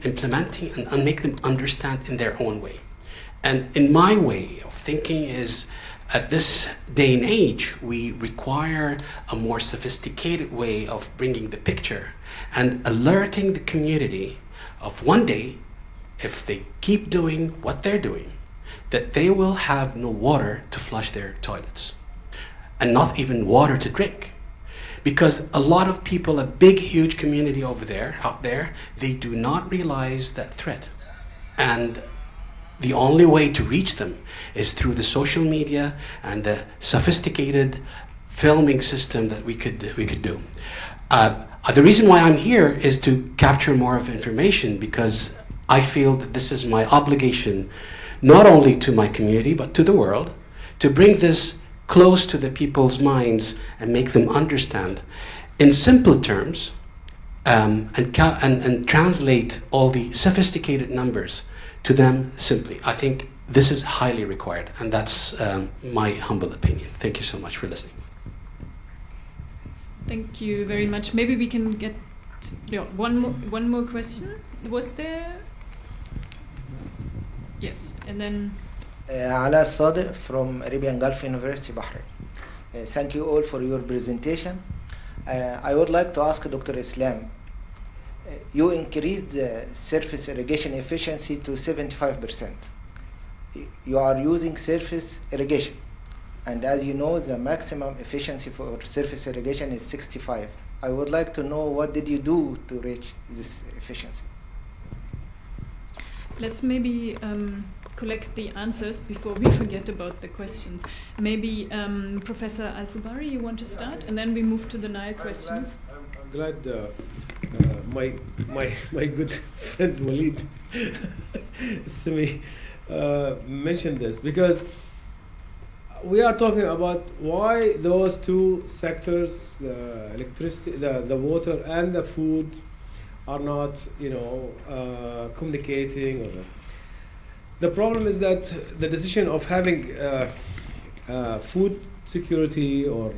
implementing and make them understand in their own way. And in my way of thinking is, at this day and age, we require a more sophisticated way of bringing the picture and alerting the community of one day, if they keep doing what they're doing, that they will have no water to flush their toilets and not even water to drink. Because a lot of people, a big, huge community out there, they do not realize that threat. And the only way to reach them is through the social media and the sophisticated filming system that we could do. The reason why I'm here is to capture more of information, because I feel that this is my obligation, not only to my community, but to the world, to bring this close to the people's minds and make them understand in simple terms, and translate all the sophisticated numbers to them simply. I think this is highly required, and that's my humble opinion. Thank you so much for listening. Thank you very much. Maybe we can get one more question. Was there? Yes, and then. Ala Sadiq from Arabian Gulf University, Bahrain. Thank you all for your presentation. I would like to ask Dr. Islam. You increased the surface irrigation efficiency to 75%. You are using surface irrigation. And as you know, the maximum efficiency for surface irrigation is 65. I would like to know, what did you do to reach this efficiency? Let's maybe collect the answers before we forget about the questions. Maybe Professor Al-Subari, you want to start? And then we move to the Nile questions. I'm glad my good friend Walid Simi mentioned this, because we are talking about why those two sectors, the electricity, the water and the food, are not, communicating. The problem is that the decision of having food security or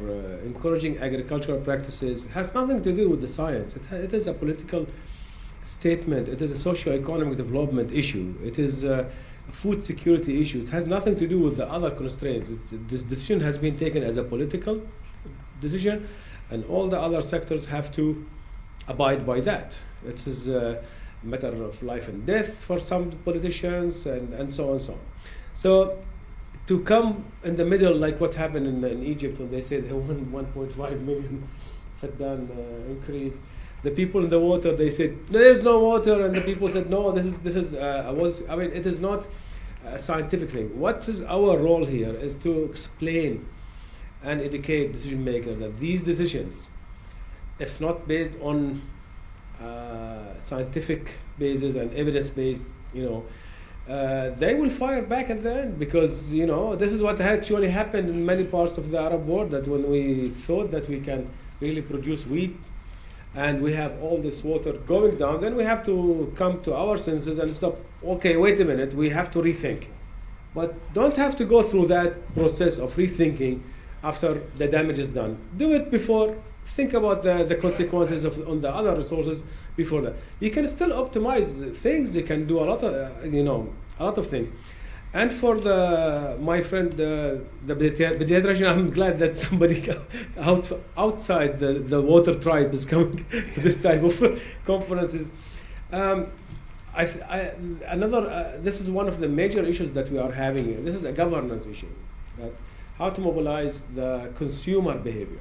encouraging agricultural practices has nothing to do with the science. It is a political statement. It is a socio-economic development issue. It is a food security issue. It has nothing to do with the other constraints. This decision has been taken as a political decision, and all the other sectors have to abide by that. It is a matter of life and death for some politicians, and so on and so on. So to come in the middle, like what happened in Egypt when they said they won 1.5 million Faddan increase, the people in the water, they said there's no water, and the people said no, this is I mean, it is not a scientific thing. What is our role here is to explain and educate decision makers that these decisions, if not based on scientific basis and evidence based, they will fire back at the end, because this is what actually happened in many parts of the Arab world, that when we thought that we can really produce wheat and we have all this water going down, then we have to come to our senses and stop. Okay, wait a minute, we have to rethink. But don't have to go through that process of rethinking after the damage is done. Do it before. Think about the consequences on the other resources before that. You can still optimize things. You can do a lot of a lot of things. And for my friend, the pediatrician, I'm glad that somebody outside the water tribe is coming to this type of conferences. This is one of the major issues that we are having. This is a governance issue, that how to mobilize the consumer behavior.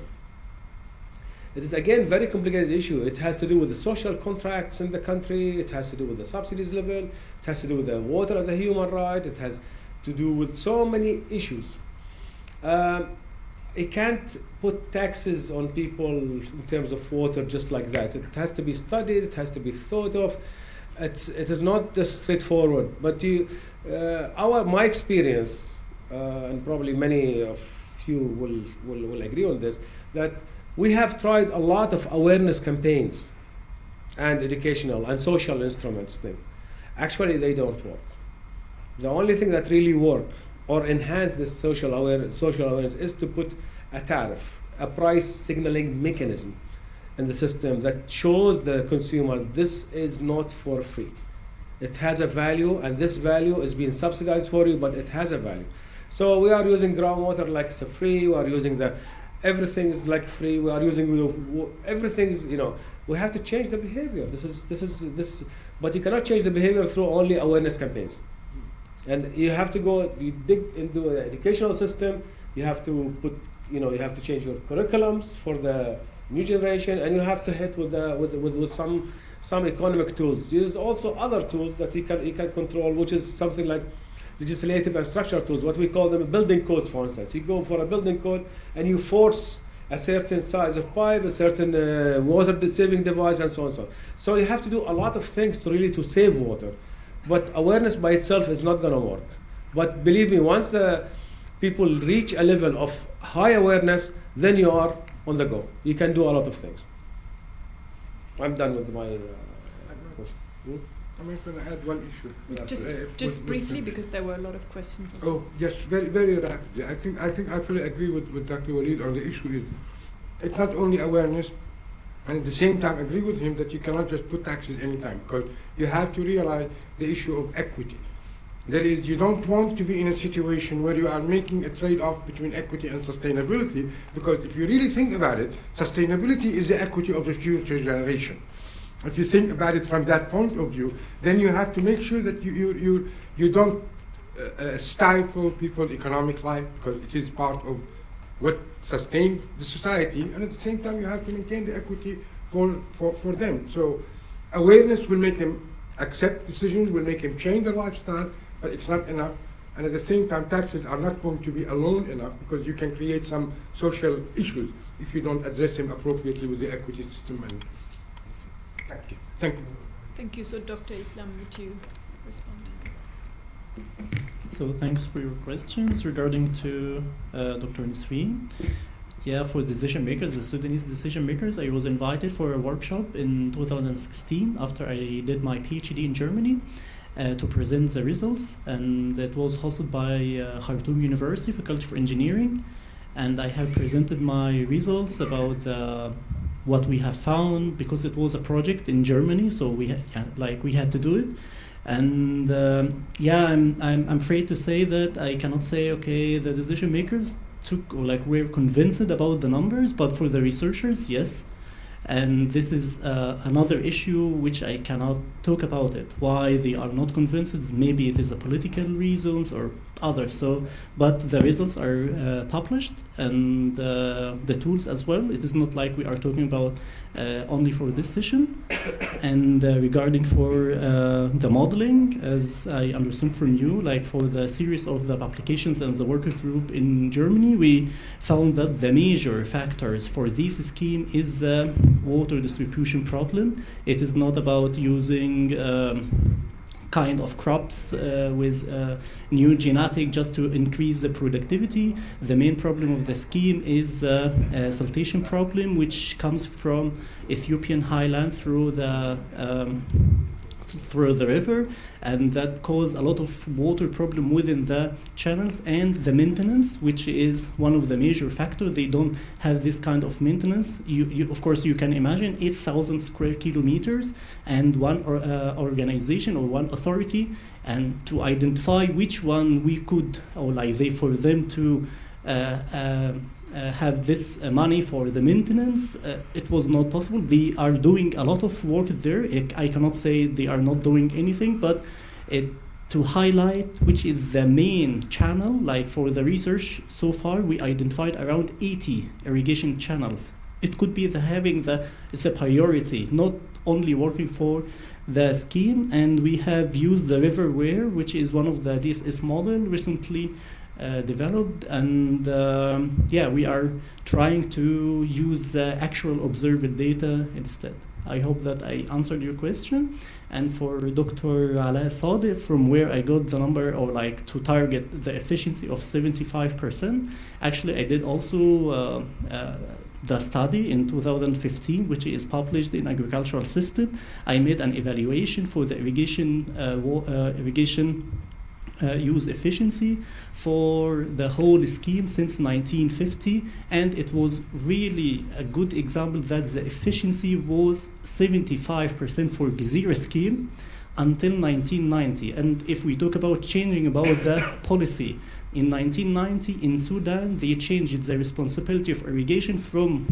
It is again very complicated issue. It has to do with the social contracts in the country. It has to do with the subsidies level. It has to do with the water as a human right. It has to do with so many issues. It can't put taxes on people in terms of water just like that. It has to be studied. It has to be thought of. It is not just straightforward. But my experience, and probably many of you will agree on this, that we have tried a lot of awareness campaigns and educational and social instruments thing. Actually, they don't work. The only thing that really work or enhance this social awareness is to put a tariff, a price signaling mechanism in the system that shows the consumer this is not for free. It has a value, and this value is being subsidized for you, but it has a value. So we are using groundwater like it's a free. We are using everything is like free. We are using everything's, we have to change the behavior. This, but you cannot change the behavior through only awareness campaigns. And you have to you dig into the educational system. You have to you have to change your curriculums for the new generation, and you have to hit with some economic tools. There's also other tools that you can control, which is something like legislative and structural tools, what we call them building codes, for instance. You go for a building code and you force a certain size of pipe, a certain water saving device, and so on and so on. So you have to do a lot of things to save water. But awareness by itself is not going to work. But believe me, once the people reach a level of high awareness, then you are on the go. You can do a lot of things. I'm done with my question. I'm going to add one issue. Just briefly, because there were a lot of questions. Oh, yes, very, very rapidly. I think I fully agree with Dr. Walid on the issue. It's not only awareness, and at the same time agree with him that you cannot just put taxes anytime, because you have to realize the issue of equity. That is, you don't want to be in a situation where you are making a trade-off between equity and sustainability, because if you really think about it, sustainability is the equity of the future generation. If you think about it from that point of view, then you have to make sure that you don't stifle people's economic life, because it is part of what sustains the society, and at the same time you have to maintain the equity for them. So awareness will make them accept decisions, will make them change their lifestyle, but it's not enough. And at the same time, taxes are not going to be alone enough, because you can create some social issues if you don't address them appropriately with the equity system. And thank you. Thank you. So Dr. Islam, would you respond? So thanks for your questions regarding to Dr. Nisreen. Yeah, for decision makers, the Sudanese decision makers, I was invited for a workshop in 2016 after I did my PhD in Germany to present the results, and it was hosted by Khartoum University Faculty for Engineering, and I have presented my results about what we have found, because it was a project in Germany, so we had to do it. And I'm afraid to say that I cannot say, okay, the decision makers we're convinced about the numbers, but for the researchers, yes. And this is another issue which I cannot talk about it. Why they are not convinced? Maybe it is a political reasons or others. So, but the results are published, and the tools as well. It is not like we are talking about only for this session. And regarding for the modeling, as I understood from you, like for the series of the applications and the worker group in Germany, we found that the major factors for this scheme is the water distribution problem. It is not about using kind of crops with new genetic just to increase the productivity. The main problem of the scheme is a siltation problem, which comes from Ethiopian highland through the river, and that cause a lot of water problem within the channels, and the maintenance, which is one of the major factors. They don't have this kind of maintenance. You of course you can imagine 8,000 square kilometers and one organization or one authority, and to identify which one we could, or like for them to have this money for the maintenance, it was not possible. They are doing a lot of work there. I cannot say they are not doing anything, but to highlight which is the main channel, like for the research so far, we identified around 80 irrigation channels. It could be having the priority, not only working for the scheme, and we have used the river wear, which is one of the DSS model recently developed, and we are trying to use actual observed data instead. I hope that I answered your question. And for Dr. Ala Sadeh, from where I got the number, or like to target the efficiency of 75%, actually I did also the study in 2015, which is published in Agricultural System. I made an evaluation for the irrigation use efficiency for the whole scheme since 1950, and it was really a good example that the efficiency was 75% for Gezira scheme until 1990. And if we talk about changing about the policy, in 1990 in Sudan they changed the responsibility of irrigation from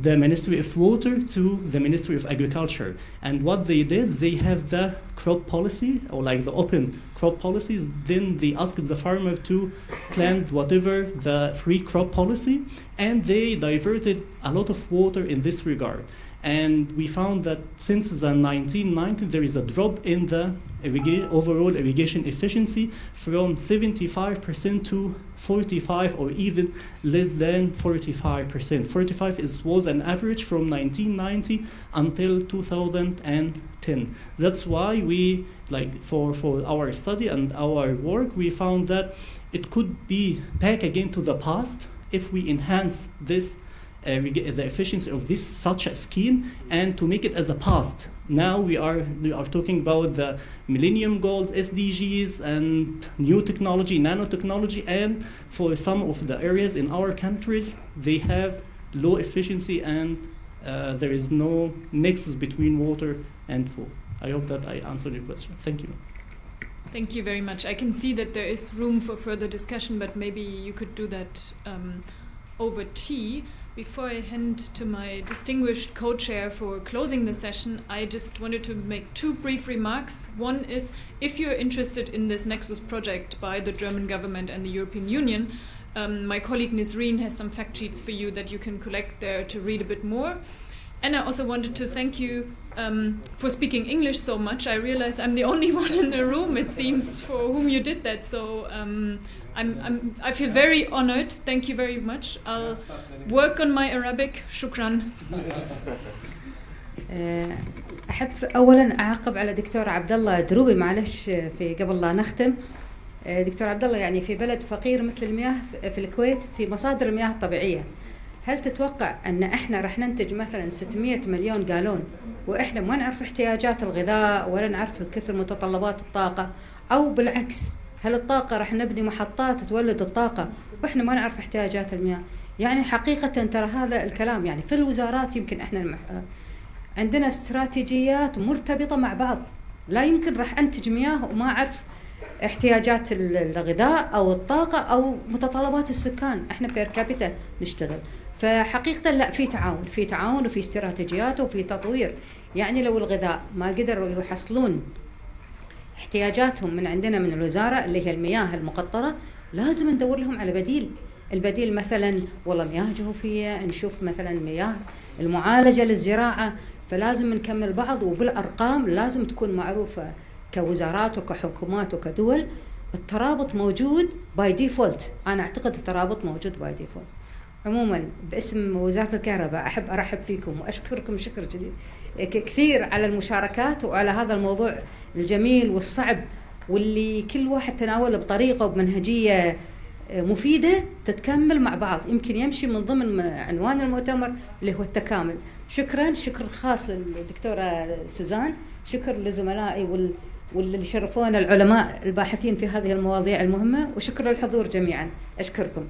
the Ministry of Water to the Ministry of Agriculture. And what they did, they have the crop policy, or like the open crop policy. Then they asked the farmer to plant whatever the free crop policy, and they diverted a lot of water in this regard. And we found that since the 1990s, there is a drop in the overall irrigation efficiency from 75% to 45, or even less than 45%. 45 was an average from 1990 until 2010. That's why we, like for our study and our work, we found that it could be back again to the past if we enhance this the efficiency of this such a scheme, and to make it as a past. Now we are talking about the Millennium Goals, SDGs, and new technology, nanotechnology, and for some of the areas in our countries, they have low efficiency, and there is no nexus between water and food. I hope that I answered your question. Thank you. Thank you very much. I can see that there is room for further discussion, but maybe you could do that over tea. Before I hand to my distinguished co-chair for closing the session, I just wanted to make two brief remarks. One is, if you're interested in this Nexus project by the German government and the European Union, my colleague Nisreen has some fact sheets for you that you can collect there to read a bit more. And I also wanted to thank you for speaking English so much. I realize I'm the only one in the room, it seems, for whom you did that. So I feel very honored. Thank you very much. I'll work on my Arabic. شكرا. أحب أولا أعقب على دكتور عبد الله دروبي، معلش في قبل لا نختم. دكتور عبد الله، يعني في بلد فقير مثل المياه في الكويت في مصادر المياه الطبيعية، هل تتوقع أن إحنا رح ننتج مثلا 600 مليون جالون وإحنا ما نعرف احتياجات الغذاء ولا نعرف كثر متطلبات الطاقة؟ أو بالعكس، هل الطاقة رح نبني محطات تولد الطاقة وإحنا ما نعرف احتياجات المياه؟ يعني حقيقة ترى هذا الكلام يعني في الوزارات يمكن إحنا عندنا استراتيجيات مرتبطة مع بعض. لا يمكن رح أنتج مياه وما أعرف احتياجات الغذاء أو الطاقة أو متطلبات السكان. إحنا بير كابيتا نشتغل. فحقيقة لا، في تعاون وفي استراتيجيات وفي تطوير. يعني لو الغذاء ما قدروا يحصلون احتياجاتهم من عندنا من الوزارة اللي هي المياه المقطرة، لازم ندور لهم على بديل. البديل مثلا والله مياه جوفية، نشوف مثلا مياه المعالجة للزراعة. فلازم نكمل بعض، وبالأرقام لازم تكون معروفة كوزارات وكحكومات وكدول. الترابط موجود باي ديفولت، أنا أعتقد الترابط موجود باي ديفولت. عموما باسم وزارة الكهرباء أحب أرحب فيكم وأشكركم شكر جديد كثير على المشاركات وعلى هذا الموضوع الجميل والصعب، واللي كل واحد تناوله بطريقة وبمنهجية مفيدة تتكمل مع بعض، يمكن يمشي من ضمن عنوان المؤتمر اللي هو التكامل. شكر خاص للدكتورة سوزان، شكر لزملائي واللي شرفونا العلماء الباحثين في هذه المواضيع المهمة، وشكر للحضور جميعا. أشكركم.